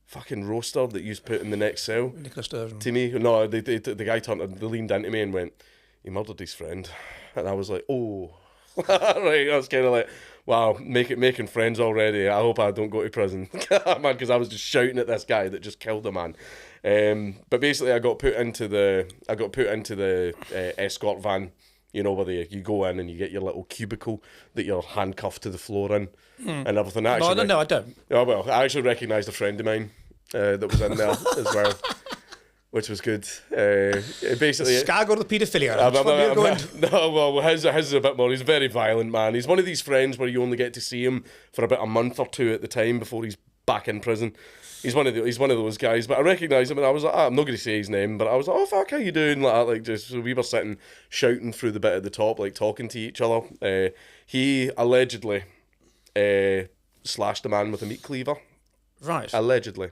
fucking roaster that you put in the next cell?" Nicholas Sturgeon. To me. No, the guy they leaned into me and went, "He murdered his friend." And I was like, "Oh." Right, I was kind of like, wow, making friends already. I hope I don't go to prison. Man, because I was just shouting at this guy that just killed a man. But basically I got put into the escort van, you know, where you go in and you get your little cubicle that you're handcuffed to the floor in and everything. No, I don't. Oh, well, I actually recognised a friend of mine that was in there as well, which was good. Basically, Skag or the paedophilia? No, well, his is a bit more. He's a very violent man. He's one of these friends where you only get to see him for about a month or 2 at the time before he's back in prison. He's one of those guys. But I recognised him, and I was like, I'm not going to say his name, but I was like, "Oh fuck, how you doing?" Like that, like just so we were sitting shouting through the bit at the top, like talking to each other. He allegedly slashed a man with a meat cleaver. Right. Allegedly,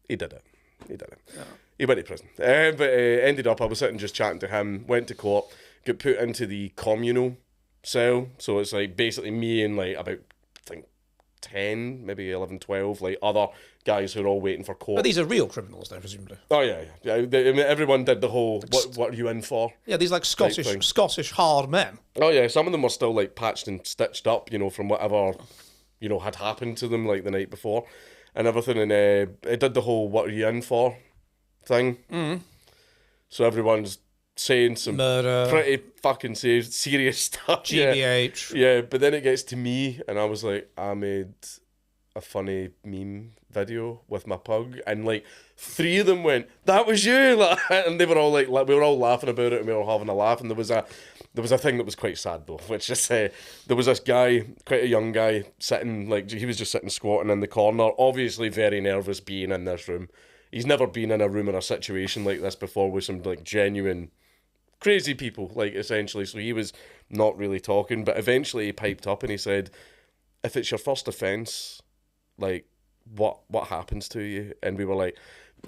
he did it. Yeah. He went to prison. But ended up, I was sitting just chatting to him, went to court, got put into the communal cell. So it's like basically me and like about, I think, 10, maybe 11, 12, like other guys who are all waiting for court. But these are real criminals then, presumably. Oh, yeah. I mean, everyone did the whole, what are you in for? Yeah, these like Scottish hard men. Oh, yeah. Some of them were still like patched and stitched up, you know, from whatever, you know, had happened to them like the night before and everything. And it did the whole, what are you in for thing. So everyone's saying some murder, pretty fucking serious stuff. GBH. Yeah, but then it gets to me, and I was like, I made a funny meme video with my pug, and like 3 of them went, "That was you," like, and they were all like, we were all laughing about it, and we were all having a laugh. And there was a thing that was quite sad though, which is there was this guy, quite a young guy, sitting like he was just sitting squatting in the corner, obviously very nervous being in this room. He's never been in a room or a situation like this before with some like genuine crazy people, like essentially. So he was not really talking, but eventually he piped up and he said, "If it's your first offence, like what happens to you?" And we were like,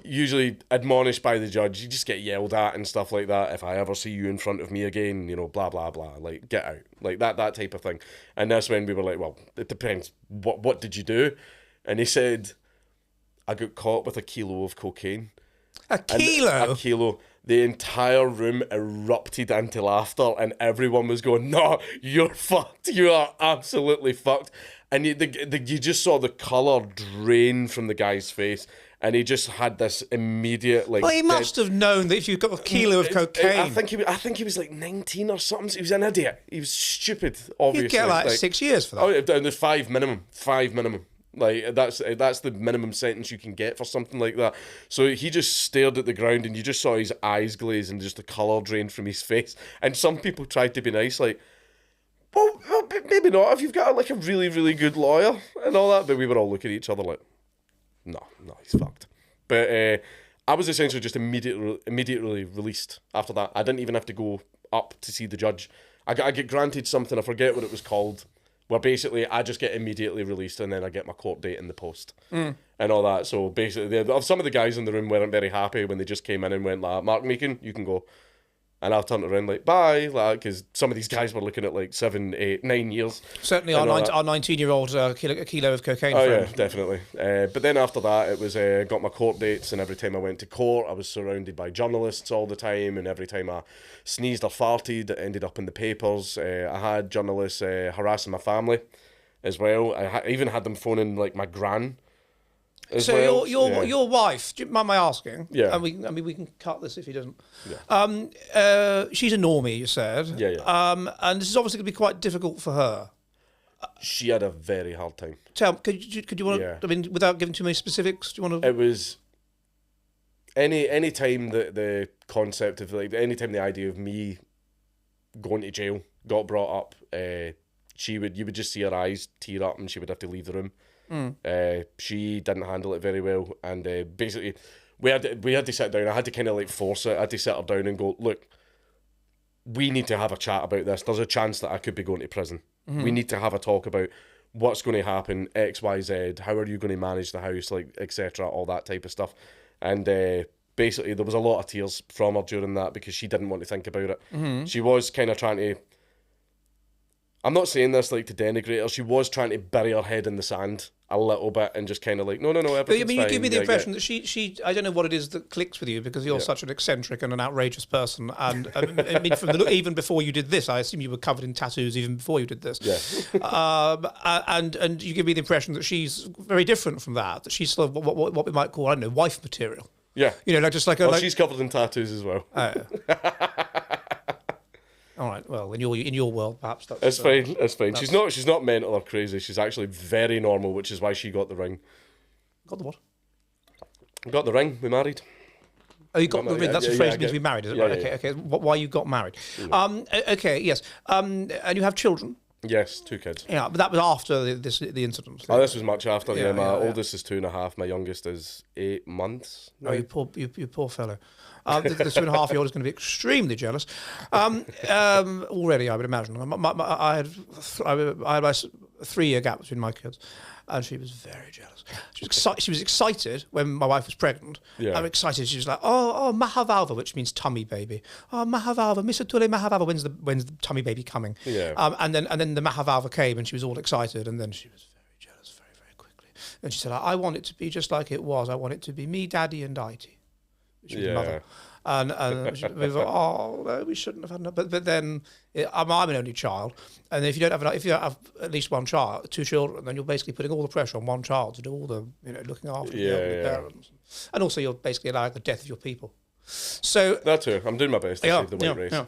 usually admonished by the judge, you just get yelled at and stuff like that. "If I ever see you in front of me again, you know, blah blah blah, like get out," like that type of thing. And that's when we were like, well, it depends. What did you do? And he said, "I got caught with a kilo of cocaine." A kilo? A kilo. The entire room erupted into laughter, and everyone was going, "No, you're fucked. You are absolutely fucked." And you just saw the colour drain from the guy's face, and he just had this immediate like. Well, he must have known that if you've got a kilo of cocaine. I think he was like 19 or something. He was an idiot. He was stupid. Obviously, you'd get like 6 years for that. Oh, down to 5 minimum. 5 minimum. Like that's the minimum sentence you can get for something like that. So he just stared at the ground, and you just saw his eyes glaze and just the colour drained from his face. And some people tried to be nice, like, well, maybe not if you've got like a really, really good lawyer and all that. But we were all looking at each other like, no, he's fucked. But I was essentially just immediately released after that. I didn't even have to go up to see the judge. I get granted something, I forget what it was called, where basically I just get immediately released and then I get my court date in the post and all that. So basically, some of the guys in the room weren't very happy when they just came in and went like, Mark Meakin, you can go. And I'll turn around like, bye, like, because some of these guys were looking at like 7, 8, 9 years. Certainly our 19-year-old a kilo of cocaine. Oh, friend. yeah, definitely. But then after that, it was got my court dates, and every time I went to court, I was surrounded by journalists all the time, and every time I sneezed or farted, it ended up in the papers. I had journalists harassing my family as well. I even had them phoning like my gran. So your wife, do you mind my asking? Yeah. And we can cut this if he doesn't. Yeah. She's a normie, you said. Yeah. And this is obviously going to be quite difficult for her. She had a very hard time. Could you want to? Yeah. I mean, without giving too many specifics, do you want to? It was any time that the concept of like any time the idea of me going to jail got brought up, you would just see her eyes tear up and she would have to leave the room. She didn't handle it very well, and basically we had to sit down. I had to kind of like force it. I had to sit her down and go, look, we need to have a chat about this. There's a chance that I could be going to prison. We need to have a talk about what's going to happen, X, Y, Z. How are you going to manage the house, like etc. All that type of stuff. And basically there was a lot of tears from her during that because she didn't want to think about it. She was kind of trying to. I'm not saying this like to denigrate her. She was trying to bury her head in the sand a little bit and just kind of like, no, everything's But I mean, you fine. give me the impression that she. I don't know what it is that clicks with you because you're such an eccentric and an outrageous person. And I mean, from the look, even before you did this, I assume you were covered in tattoos even before you did this. Yeah. And you give me the impression that she's very different from that. That she's sort of what we might call, I don't know, wife material. Yeah. You know, like just like a. Well, she's covered in tattoos as well. All right. Well, in your world, perhaps that's. It's fine. It's fine. She's not mental or crazy. She's actually very normal, which is why she got the ring. Got the what? Got the ring. We married. Oh, you got the ring. That's a phrase means to be married, is it? Yeah, Right. yeah. Okay. Why you got married? Okay. Yes. And you have children. Yes, 2 kids. Yeah, but that was after the incident. Oh, this was much after. Yeah, My yeah. oldest is 2.5. My youngest is 8 months. Oh, you poor fellow. The 2.5-year-old is going to be extremely jealous. Already, I would imagine. I had a 3-year gap between my kids, and she was very jealous. She was excited when my wife was pregnant. Yeah. I'm excited. She was like, "Oh, Mahavalva," which means tummy baby. Oh, Mahavalva, Mr. Tule Mahavalva. When's the tummy baby coming? Yeah. And then the Mahavalva came, and she was all excited, and then she was very jealous very, very quickly. And she said, "I want it to be just like it was. I want it to be me, Daddy, and Itie." Which was mother. And we thought, oh no, we shouldn't have had enough. But then I'm an only child, and if you don't have at least one child, 2 children, then you're basically putting all the pressure on one child to do all the looking after the elderly parents, and also you're basically allowing the death of your people. So that too. I'm doing my best to save the white race. Yeah.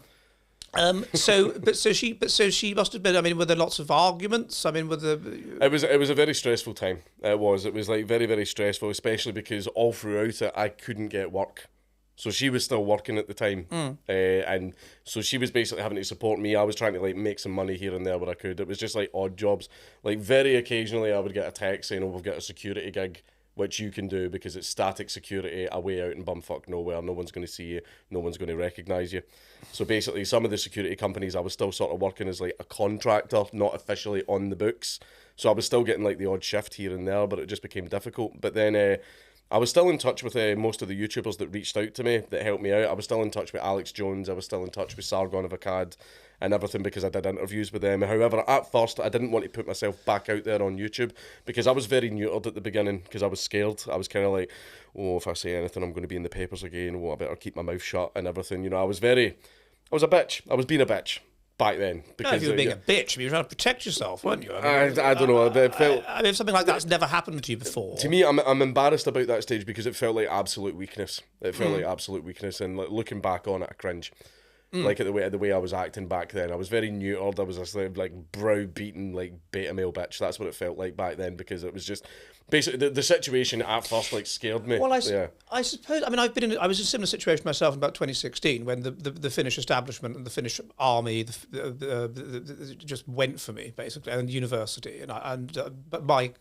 So she must have been. I mean, were there lots of arguments? I mean, It was a very stressful time. It was like very, very stressful, especially because all throughout it I couldn't get work. So she was still working at the time, and so she was basically having to support me. I was trying to like make some money here and there where I could. It was just like odd jobs. Like very occasionally I would get a text saying, "Oh, we've got a security gig, which you can do because it's static security away out in bumfuck nowhere. No one's going to see you. No one's going to recognise you." So basically, some of the security companies I was still sort of working as like a contractor, not officially on the books. So I was still getting like the odd shift here and there, but it just became difficult. But then I was still in touch with most of the YouTubers that reached out to me, that helped me out. I was still in touch with Alex Jones. I was still in touch with Sargon of Akkad and everything because I did interviews with them. However, at first, I didn't want to put myself back out there on YouTube because I was very neutered at the beginning because I was scared. I was kind of like, oh, if I say anything, I'm going to be in the papers again. Oh, I better keep my mouth shut and everything. I was a bitch. I was being a bitch back then. Because, no, if you were being a bitch, you were trying to protect yourself, weren't you? I don't know. I mean, something like that's never happened to you before. To me, I'm embarrassed about that stage because it felt like absolute weakness. It felt like absolute weakness, and like, looking back on it, I cringe. Like at the way I was acting back then. I was very neutered. I was just like browbeaten, like beta male bitch. That's what it felt like back then because it was just basically the situation at first like scared me. Well, I suppose. I mean, I was in a similar situation myself in about 2016 when the Finnish establishment and the Finnish army just went for me basically, and university, but my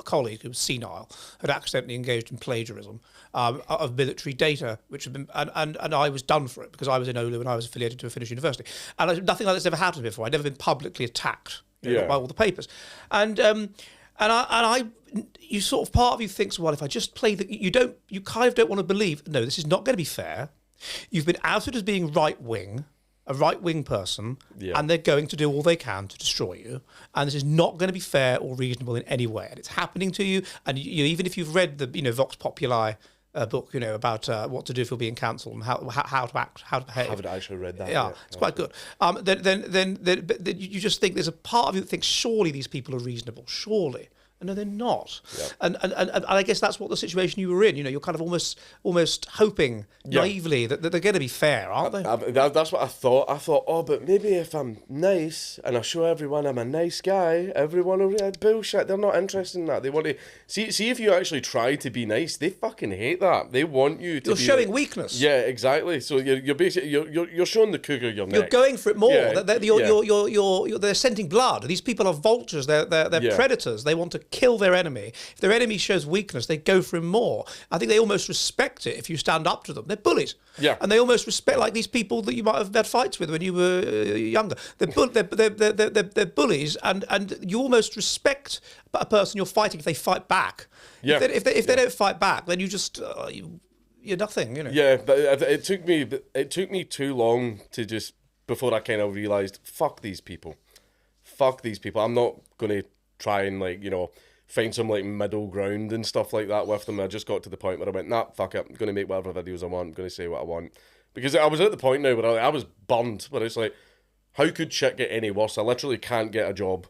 colleague who was senile had accidentally engaged in plagiarism of military data, which had been and I was done for it because I was in Oulu and I was affiliated to a Finnish university, and nothing like this ever happened before. I'd never been publicly attacked. Yeah. by all the papers, and you sort of, part of you thinks, well, if I just play you kind of don't want to believe, no, this is not going to be fair. You've been outed as being a right-wing person, and they're going to do all they can to destroy you. And this is not going to be fair or reasonable in any way. And it's happening to you. And even if you've read the Vox Populi book, about what to do if you're being cancelled and how to act, how to behave. I haven't actually read that. Yeah, yet. it's quite good. Then you just think, there's a part of you that thinks, surely these people are reasonable, surely. And no, they're not. Yep. And I guess that's what the situation you were in. You're kind of almost hoping naively that they're going to be fair, aren't they? That's what I thought. I thought, oh, but maybe if I'm nice and I show everyone I'm a nice guy, everyone will read bullshit. They're not interested in that. They want to see if you actually try to be nice. They fucking hate that. They want you to. You're showing weakness. Yeah, exactly. So you're basically you're showing the cougar your neck. You're going for it more. Yeah. They're sending blood. These people are vultures. They're predators. They want to kill their enemy. If their enemy shows weakness, they go for him more. I think they almost respect it if you stand up to them. They're bullies. Yeah. And they almost respect, like these people that you might have had fights with when you were younger. They're bullies, and you almost respect a person you're fighting if they fight back. Yeah. If they don't fight back, then you just you're nothing. Yeah, but it took me too long to just, before I kind of realised, fuck these people. I'm not going to try and find some middle ground and stuff like that with them. I just got to the point where I went, nah, fuck it, I'm going to make whatever videos I want, I'm going to say what I want. Because I was at the point now where I was burned, where it's like, how could shit get any worse? I literally can't get a job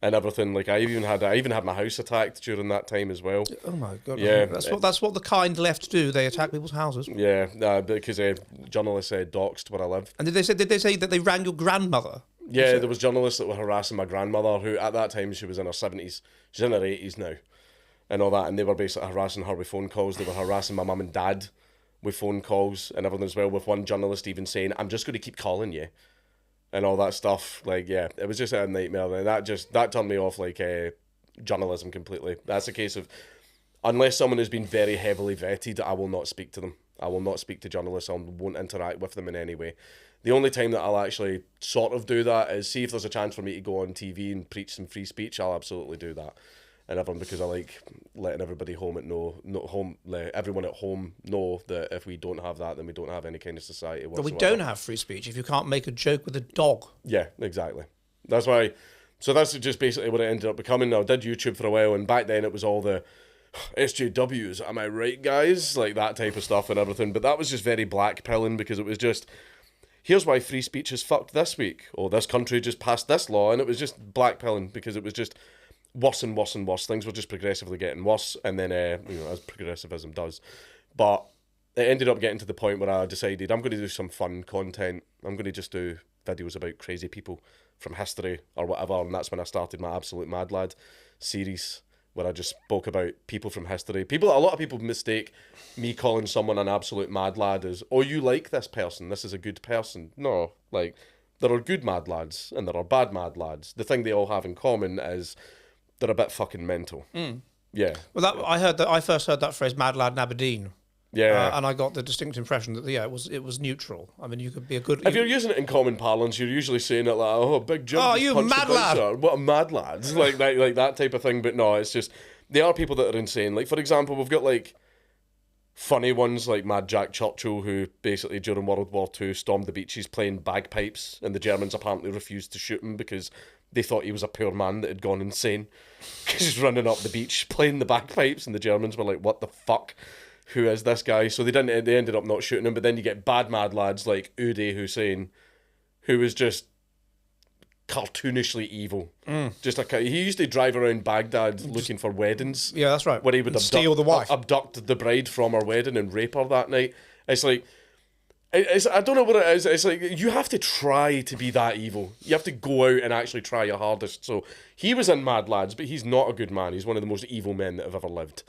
and everything. I even had my house attacked during that time as well. Oh my god! Yeah, that's what the kind left do. They attack people's houses. Yeah, because journalists doxed where I live. And did they say that they rang your grandmother? Yeah, there was journalists that were harassing my grandmother, who at that time she was in her 70s. She's in her 80s now, and all that. And they were basically harassing her with phone calls. They were harassing my mum and dad with phone calls and everything as well. With one journalist even saying, "I'm just going to keep calling you," and all that stuff. It was just a nightmare. And that turned me off journalism completely. That's a case of, unless someone has been very heavily vetted, I will not speak to them. I will not speak to journalists. I won't interact with them in any way. The only time that I'll actually sort of do that is, see if there's a chance for me to go on TV and preach some free speech. I'll absolutely do that, and everyone, because I like letting everybody everyone at home know that if we don't have that, then we don't have any kind of society whatsoever. But we don't have free speech if you can't make a joke with a dog. Yeah, exactly. That's why. So that's just basically what it ended up becoming. I did YouTube for a while, and back then it was all the SJWs, am I right, guys? That type of stuff and everything. But that was just very blackpilling, because it was just, here's why free speech is fucked this week, or this country just passed this law, and it was just blackpilling, because it was just worse and worse and worse. Things were just progressively getting worse, and then, as progressivism does. But it ended up getting to the point where I decided I'm going to do some fun content. I'm going to just do videos about crazy people from history or whatever, and that's when I started my Absolute Mad Lad series, where I just spoke about people from history. A lot of people mistake me calling someone an absolute mad lad as, oh, you like this person, this is a good person. No, there are good mad lads and there are bad mad lads. The thing they all have in common is they're a bit fucking mental. Mm. Yeah. Well, I first heard that phrase, mad lad in Aberdeen. Yeah. And I got the distinct impression that it was neutral. I mean, you could be a good. If you're using it in common parlance, you're usually saying it like, "Oh, big jump! Oh, you mad lad! What a mad lad!" like that type of thing. But no, it's just, they are people that are insane. For example, we've got funny ones like Mad Jack Churchill, who basically during World War II stormed the beaches playing bagpipes, and the Germans apparently refused to shoot him because they thought he was a poor man that had gone insane because he's running up the beach playing the bagpipes, and the Germans were like, "What the fuck? Who is this guy?" So they ended up not shooting him. But then you get bad mad lads like Uday Hussein, who was just cartoonishly evil. He used to drive around Baghdad looking for weddings. Yeah, that's right. Where he would steal the wife, abduct the bride from her wedding and rape her that night. It's like, I don't know what it is. It's like, you have to try to be that evil. You have to go out and actually try your hardest. So he was in Mad Lads, but he's not a good man. He's one of the most evil men that have ever lived.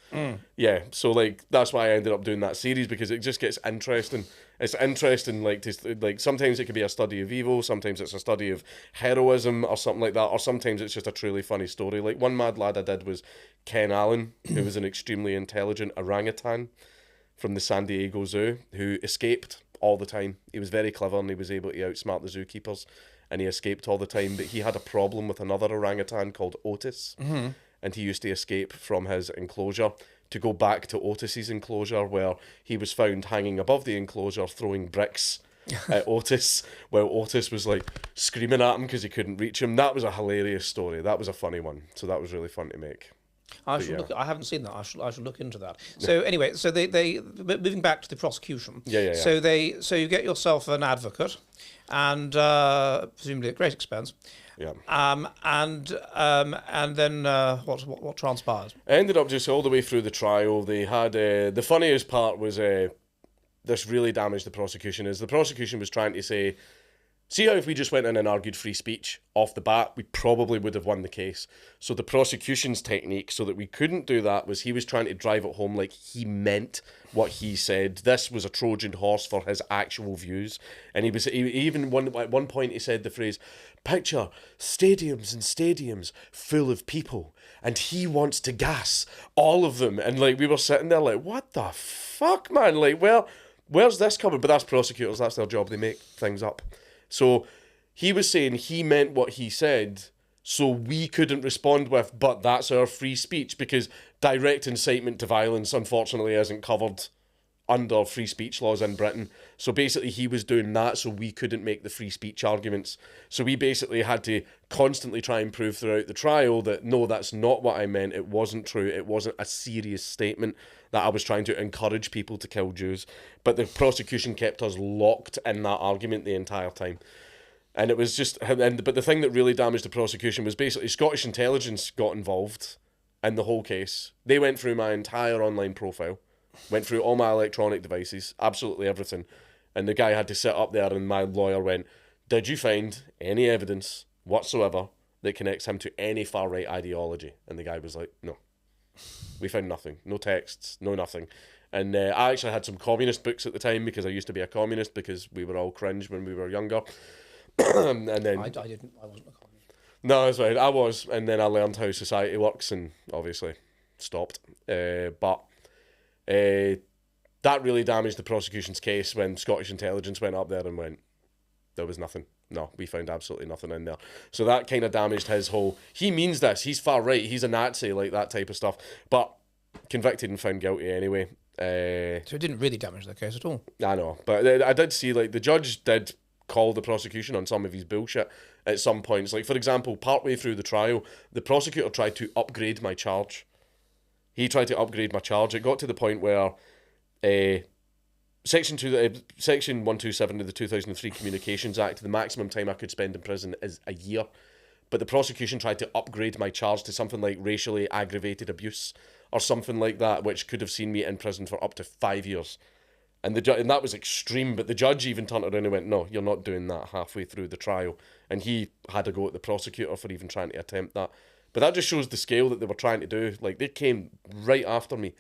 Yeah, so that's why I ended up doing that series, because it just gets interesting. It's interesting, sometimes it can be a study of evil, sometimes it's a study of heroism or something like that, or sometimes it's just a truly funny story. One Mad Lad I did was Ken Allen, who was an extremely intelligent orangutan from the San Diego Zoo, who escaped all the time. He was very clever and he was able to outsmart the zookeepers. and he escaped all the time, but he had a problem with another orangutan called Otis, and he used to escape from his enclosure to go back to Otis's enclosure, where he was found hanging above the enclosure throwing bricks at Otis, while Otis was like screaming at him because he couldn't reach him. That was a hilarious story. That was a funny one. So that was really fun to make. I haven't seen that. I should look into that. So anyway, so they moving back to the prosecution. Yeah. So you get yourself an advocate, and presumably at great expense. Yeah. And then what transpires? Ended up just all the way through the trial. They had the funniest part was this really damaged the prosecution. Is the prosecution was trying to say, see how if we just went in and argued free speech off the bat, we probably would have won the case. So the prosecution's technique, so that we couldn't do that, was he was trying to drive it home like he meant what he said. This was a Trojan horse for his actual views. And he even at one point he said the phrase, picture stadiums and stadiums full of people, and he wants to gas all of them. And like we were sitting there like, what the fuck, man? Like, where's this coming? But that's prosecutors, that's their job, they make things up. So he was saying he meant what he said, so we couldn't respond with, but that's our free speech, because direct incitement to violence, unfortunately, isn't covered under free speech laws in Britain. So basically he was doing that so we couldn't make the free speech arguments. So we basically had to constantly try and prove throughout the trial that, no, that's not what I meant. It wasn't true. It wasn't a serious statement that I was trying to encourage people to kill Jews. But the prosecution kept us locked in that argument the entire time. And it was just, but the thing that really damaged the prosecution was basically Scottish intelligence got involved in the whole case. They went through my entire online profile, went through all my electronic devices, absolutely everything. And the guy had to sit up there and my lawyer went, did you find any evidence whatsoever that connects him to any far-right ideology? And the guy was like, no. We found nothing. No texts, no nothing. And I actually had some communist books at the time because I used to be a communist because we were all cringe when we were younger. And then I didn't. I wasn't a communist. No, that's right. I was. And then I learned how society works and obviously stopped. But that really damaged the prosecution's case when Scottish intelligence went up there and went, there was nothing. No, we found absolutely nothing in there. So that kind of damaged his whole, he means this, he's far right, he's a Nazi, like that type of stuff. But convicted and found guilty anyway. So it didn't really damage the case at all. I know, but I did see, like, the judge did call the prosecution on some of his bullshit at some points. Like, for example, partway through the trial, the prosecutor tried to upgrade my charge. He tried to upgrade my charge. It got to the point where Section 127 of the 2003 Communications Act, the maximum time I could spend in prison is a year. But the prosecution tried to upgrade my charge to something like racially aggravated abuse or something like that, which could have seen me in prison for up to 5 years. And and that was extreme, but the judge even turned around and went, no, you're not doing that halfway through the trial. And he had a go at the prosecutor for even trying to attempt that. But that just shows the scale that they were trying to do. Like, they came right after me.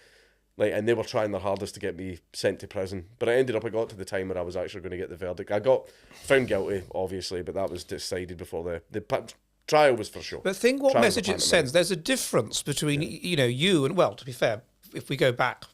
Like, and they were trying their hardest to get me sent to prison. But I got to the time where I was actually going to get the verdict. I got found guilty, obviously, but that was decided before the trial was for sure. But think what message it sends. There's a difference between, you and, well, to be fair, if we go back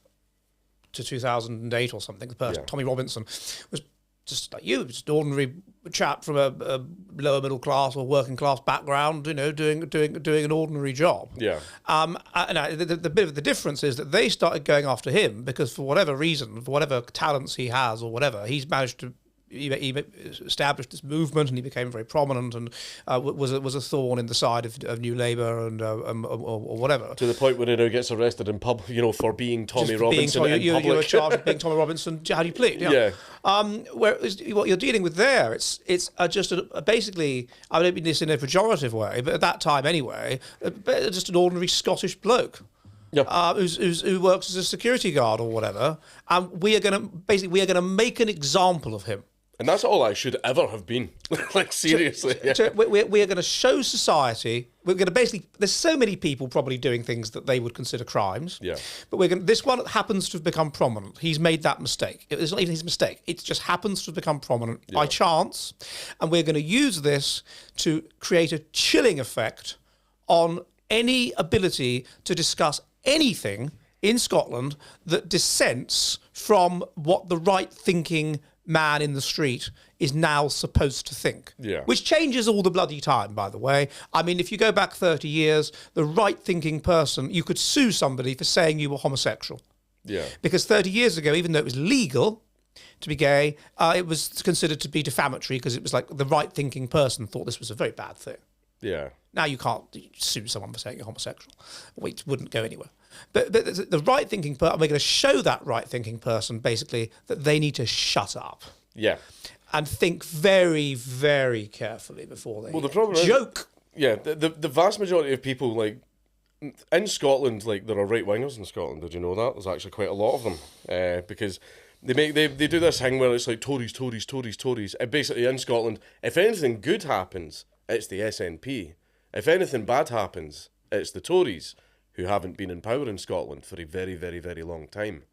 to 2008 or something, the person, Tommy Robinson, was just like you, just an ordinary chap from a lower middle class or working class background, doing an ordinary job. Yeah. And the bit of the difference is that they started going after him because for whatever reason, for whatever talents he has or whatever, he's managed to. He established this movement and he became very prominent and was a thorn in the side of New Labour and or whatever. To the point where he now gets arrested in pub, for being Tommy Robinson in public. You're charged with being Tommy Robinson. How do you plead? Yeah. Whereas what you're dealing with there, it's just basically, I don't mean this in a pejorative way, but at that time anyway, just an ordinary Scottish bloke. Yeah. Who works as a security guard or whatever, and we are going to make an example of him. And that's all I should ever have been. Like, seriously. We are going to show society. We're going to basically. There's so many people probably doing things that they would consider crimes. Yeah. But this one happens to have become prominent. He's made that mistake. It's not even his mistake. It just happens to have become prominent by chance, and we're going to use this to create a chilling effect on any ability to discuss anything in Scotland that dissents from what the right-thinking man in the street is now supposed to think. Yeah. Which changes all the bloody time, by the way. I mean, if you go back 30 years, the right-thinking person, you could sue somebody for saying you were homosexual. Yeah. Because 30 years ago, even though it was legal to be gay, it was considered to be defamatory because it was like the right-thinking person thought this was a very bad thing. Yeah. Now you can't sue someone for saying you're homosexual. It wouldn't go anywhere. But the right-thinking person, we're going to show that right-thinking person basically that they need to shut up. Yeah. And think very, very carefully before they the problem joke. Yeah, the vast majority of people, like, in Scotland, like, there are right-wingers in Scotland. Did you know that? There's actually quite a lot of them. Because they do this thing where it's like Tories, Tories, Tories, Tories. And basically in Scotland, if anything good happens, it's the SNP. If anything bad happens, it's the Tories, who haven't been in power in Scotland for a very, very, very long time.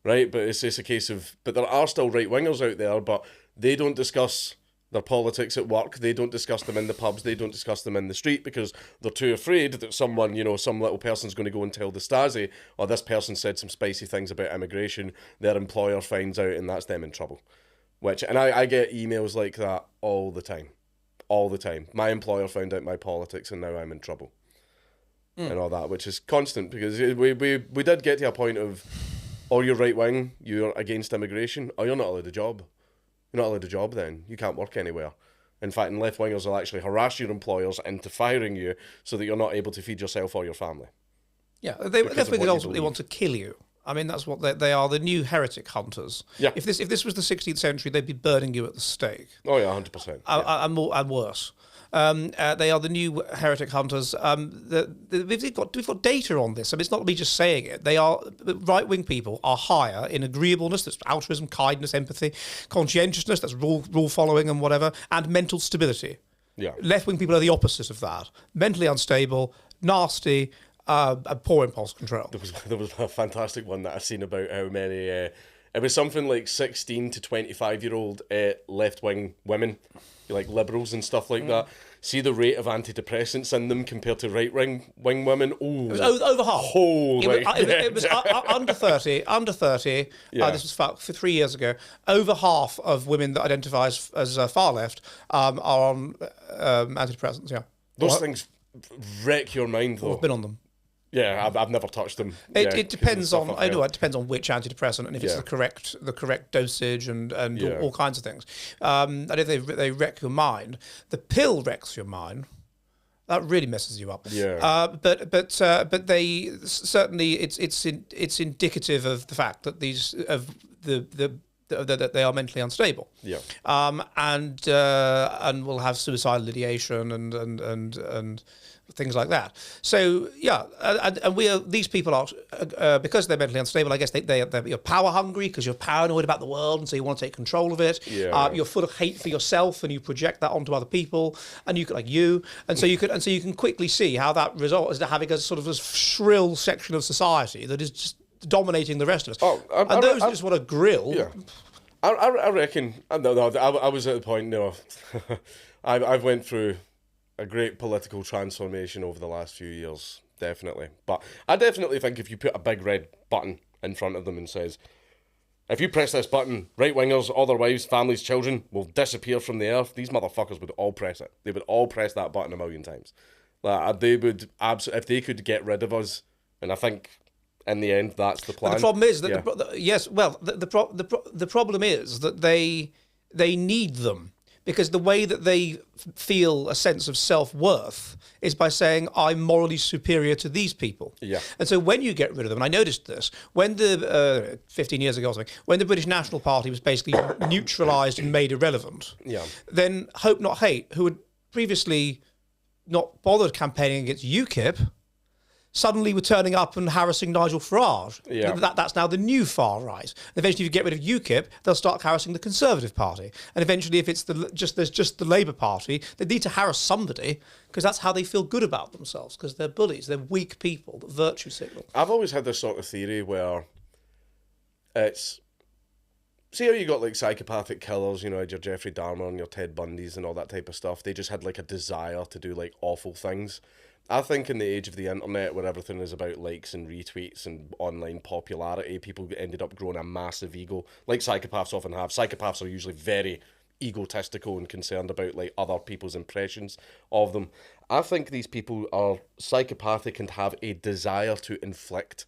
Right? But it's just a case of... But there are still right-wingers out there, but they don't discuss their politics at work. They don't discuss them in the pubs. They don't discuss them in the street because they're too afraid that someone, some little person's going to go and tell the Stasi, or this person said some spicy things about immigration, their employer finds out, and that's them in trouble. And I get emails like that all the time. All the time. My employer found out my politics and now I'm in trouble. And all that, which is constant because we did get to a point of, or you're right wing, you're against immigration, or you're not allowed a job. You're not allowed a job then. You can't work anywhere. In fact, and left wingers will actually harass your employers into firing you so that you're not able to feed yourself or your family. Yeah, left wingers ultimately want to kill you. I mean, that's what they are, the new heretic hunters. Yeah. If this was the 16th century, they'd be burning you at the stake. Oh yeah, 100%. And worse. They are the new heretic hunters. We've got data on this. I mean, it's not me just saying it. Right-wing people are higher in agreeableness, that's altruism, kindness, empathy, conscientiousness, that's rule following and whatever, and mental stability. Yeah. Left-wing people are the opposite of that. Mentally unstable, nasty, and poor impulse control. There was a fantastic one that I've seen about how many... it was something like 16 to 25-year-old left-wing women, like liberals and stuff like that. See the rate of antidepressants in them compared to right-wing women. Oh, it was over half. It was under 30. Under 30. Yeah. This was for 3 years ago. Over half of women that identify as far left are on antidepressants. Yeah. Those things wreck your mind, though. I've been on them. Yeah, I've never touched them. It depends on. I know it depends on which antidepressant and if it's the correct dosage and all kinds of things. And if they wreck your mind, the pill wrecks your mind. That really messes you up. Yeah. But they certainly it's indicative of the fact that that they are mentally unstable. Yeah. And will have suicidal ideation and things like that. So yeah, and these people are because they're mentally unstable. I guess you're power hungry because you're paranoid about the world, and so you want to take control of it. Yeah. You're full of hate for yourself, and you project that onto other people, and so you can quickly see how that results is having a sort of a shrill section of society that is just dominating the rest of us. Those just want to grill. Yeah. I reckon. I was at the point. I've went through a great political transformation over the last few years, definitely. But I definitely think if you put a big red button in front of them and says, if you press this button, right-wingers, all their wives, families, children will disappear from the earth, these motherfuckers would all press it. They would all press that button a million times. They would if they could get rid of us, and I think in the end that's the plan. But the problem is that the problem is that they need them. Because the way that they feel a sense of self-worth is by saying, I'm morally superior to these people. Yeah. And so when you get rid of them, and I noticed this, when 15 years ago or something, when the British National Party was basically neutralised and made irrelevant, then Hope Not Hate, who had previously not bothered campaigning against UKIP, suddenly were turning up and harassing Nigel Farage. Yeah. That's now the new far right. And eventually, if you get rid of UKIP, they'll start harassing the Conservative Party. And eventually, if it's there's just the Labour Party, they need to harass somebody because that's how they feel good about themselves. Because they're bullies, they're weak people, that virtue signal. I've always had this sort of theory where it's. See how you got like psychopathic killers, your Jeffrey Dahmer and your Ted Bundys and all that type of stuff. They just had like a desire to do like awful things. I think in the age of the internet, where everything is about likes and retweets and online popularity, people ended up growing a massive ego, like psychopaths often have. Psychopaths are usually very egotistical and concerned about like other people's impressions of them. I think these people are psychopathic and have a desire to inflict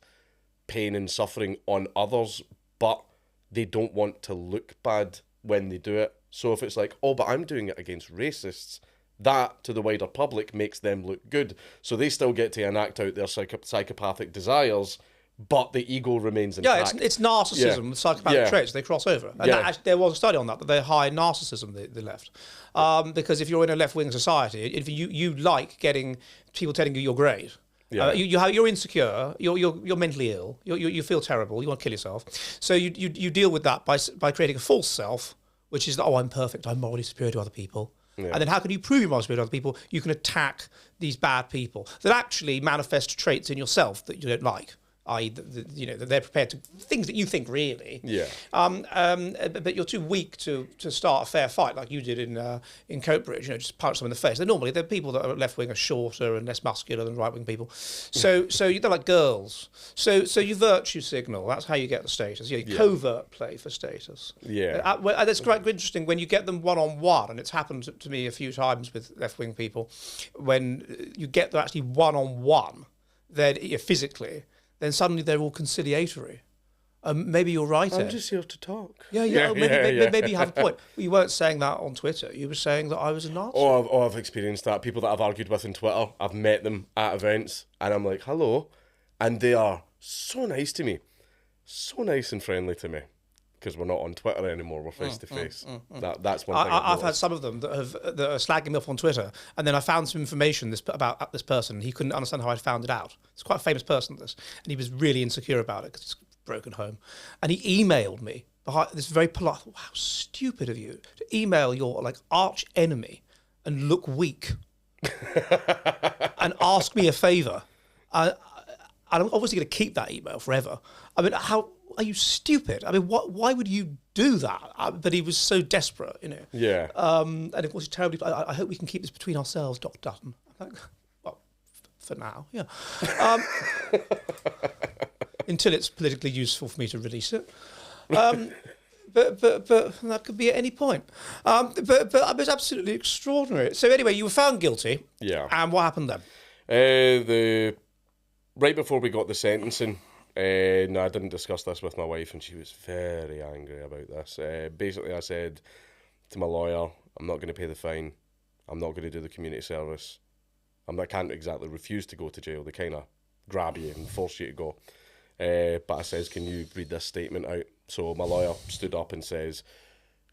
pain and suffering on others, but they don't want to look bad when they do it. So if it's like, oh, but I'm doing it against racists, that to the wider public makes them look good. So they still get to enact out their psychopathic desires, but the ego remains intact. Yeah, it's narcissism with psychopathic traits. They cross over. And there was a study on that they're high narcissism, they left. Because if you're in a left-wing society, if you like getting people telling you you're great, you're insecure, you're mentally ill, you feel terrible, you want to kill yourself. So you deal with that by creating a false self, which is, oh, I'm perfect, I'm morally superior to other people. Yeah. And then how can you prove you're morally superior to other people? You can attack these bad people that actually manifest traits in yourself that you don't like. I.e., that they're prepared to things that you think really. Yeah. But you're too weak to start a fair fight like you did in Coatbridge. Just punch them in the face. They're people that are left wing are shorter and less muscular than right wing people. So they're like girls. So you virtue signal. That's how you get the status. You covert play for status. Yeah. That's quite interesting when you get them one-on-one, and it's happened to me a few times with left wing people. When you get them actually one-on-one, then physically. Then suddenly they're all conciliatory. Maybe you're right. I'm just here to talk. Maybe you have a point. Well, you weren't saying that on Twitter. You were saying that I was a Nazi. I've experienced that. People that I've argued with on Twitter, I've met them at events, and I'm like, hello. And they are so nice to me. So nice and friendly to me. Because we're not on Twitter anymore, we're face to face. That's one thing. I've had some of them that are slagging me off on Twitter, and then I found some information about this person, and he couldn't understand how I'd found it out. It's quite a famous person, this, and he was really insecure about it because it's a broken home. And he emailed me behind this very polite. Wow, how stupid of you to email your like arch enemy and look weak and ask me a favour. I'm obviously going to keep that email forever. I mean, how are you stupid? I mean, why would you do that? But he was so desperate, Yeah. And of course, he's terribly. I hope we can keep this between ourselves, Dr. Dutton. I'm like, well, for now, yeah. Until it's politically useful for me to release it. But that could be at any point. But it was absolutely extraordinary. So anyway, you were found guilty. Yeah. And what happened then? Right before we got the sentencing. No, I didn't discuss this with my wife, and she was very angry about this. Basically, I said to my lawyer, I'm not going to pay the fine. I'm not going to do the community service. I can't exactly refuse to go to jail. They kind of grab you and force you to go. But I says, can you read this statement out? So my lawyer stood up and says,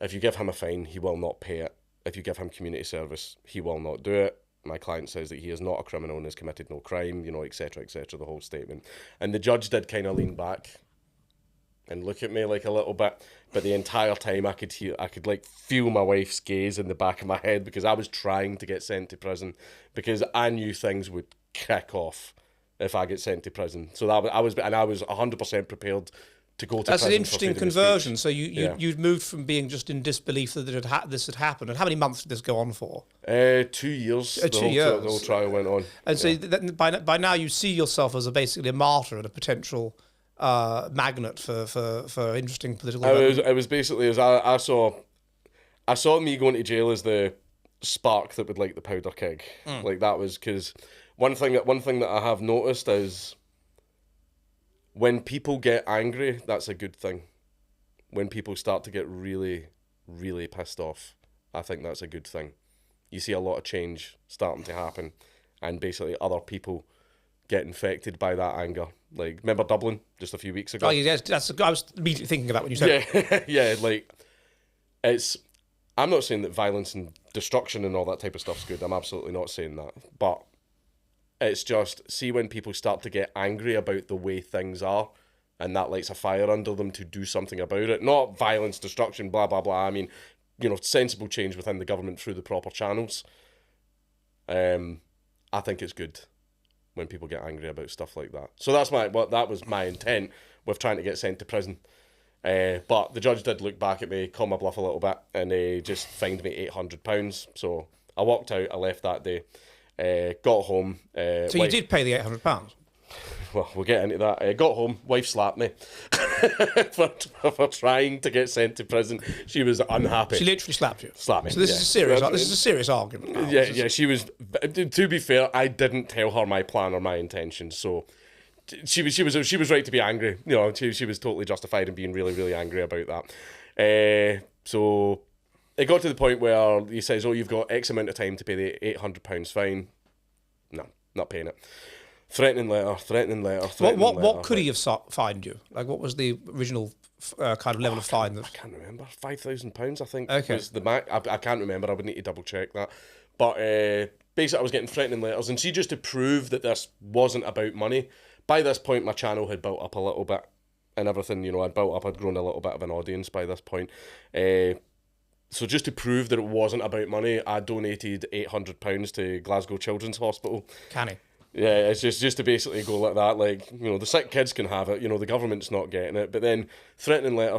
if you give him a fine, he will not pay it. If you give him community service, he will not do it. My client says that he is not a criminal and has committed no crime, etc., the whole statement. And the judge did kind of lean back and look at me like a little bit, but the entire time I could feel my wife's gaze in the back of my head because I was trying to get sent to prison because I knew things would kick off if I get sent to prison. So I was 100% prepared to go to prison. That's an interesting conversion. So you'd moved from being just in disbelief that this had happened. And how many months did this go on for? 2 years. 2 years. The whole trial went on. And so by now you see yourself as basically a martyr and a potential magnet for interesting political. It was basically as I saw me going to jail as the spark that would light the powder keg. Like that was because one thing that I have noticed is, when people get angry, that's a good thing. When people start to get really, really pissed off, I think that's a good thing. You see a lot of change starting to happen, and basically other people get infected by that anger. Like, remember Dublin just a few weeks ago? Oh, yes, I was immediately thinking of that when you said it. Yeah, like, I'm not saying that violence and destruction and all that type of stuff's good. I'm absolutely not saying that. But it's just, see when people start to get angry about the way things are, and that lights a fire under them to do something about it. Not violence, destruction, blah, blah, blah. I mean, sensible change within the government through the proper channels. I think it's good when people get angry about stuff like that. So that was my intent with trying to get sent to prison. But the judge did look back at me, call my bluff a little bit, and just fined me £800. So I walked out, I left that day. Got home. So you did pay the £800? Well, we'll get into that. Got home, wife slapped me for trying to get sent to prison. She was unhappy. She literally slapped you? Slapped me. So this is a serious argument now. Yeah, she was. To be fair, I didn't tell her my plan or my intentions, so she was right to be angry. You know, she was totally justified in being really, really angry about that. So it got to the point where he says, "Oh, you've got X amount of time to pay the £800 fine." No, not paying it. Threatening letter. What could he have fined you? Like, what was the original kind of level of fine? I can't remember. £5,000, I think, okay. was the max. I can't remember. I would need to double check that. But basically, I was getting threatening letters, and see, just to prove that this wasn't about money. By this point, my channel had built up a little bit, and everything. You know, I'd grown a little bit of an audience by this point. So just to prove that it wasn't about money, I donated £800 to Glasgow Children's Hospital. Canny. Yeah, it's just to basically go like that, like, you know, the sick kids can have it, you know, the government's not getting it, but then threatening letter,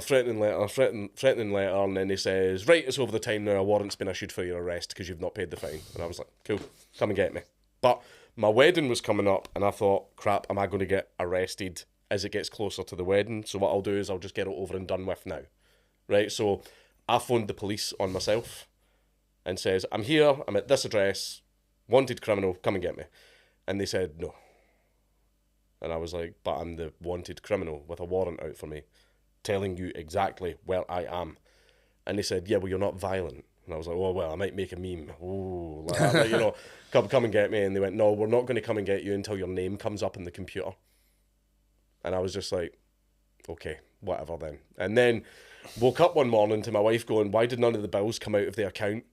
and then he says, right, it's over the time now, a warrant's been issued for your arrest because you've not paid the fine. And I was like, cool, come and get me. But my wedding was coming up, and I thought, crap, am I going to get arrested as it gets closer to the wedding? So what I'll do is I'll just get it over and done with now, right? So I phoned the police on myself and says, I'm here, I'm at this address, wanted criminal, come and get me. And they said, no. And I was like, but I'm the wanted criminal with a warrant out for me, telling you exactly where I am. And they said, yeah, well, you're not violent. And I was like, oh, well, I might make a meme. Ooh, like that, you know, come and get me. And they went, no, we're not going to come and get you until your name comes up in the computer. And I was just like, okay, whatever then. And then woke up one morning to my wife going, why did none of the bills come out of the account?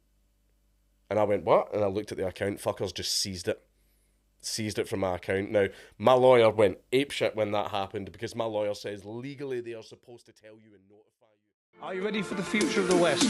And I went, what? And I looked at the account, fuckers just seized it from my account. Now, my lawyer went apeshit when that happened because my lawyer says legally they are supposed to tell you and notify you. Are you ready for the future of the West?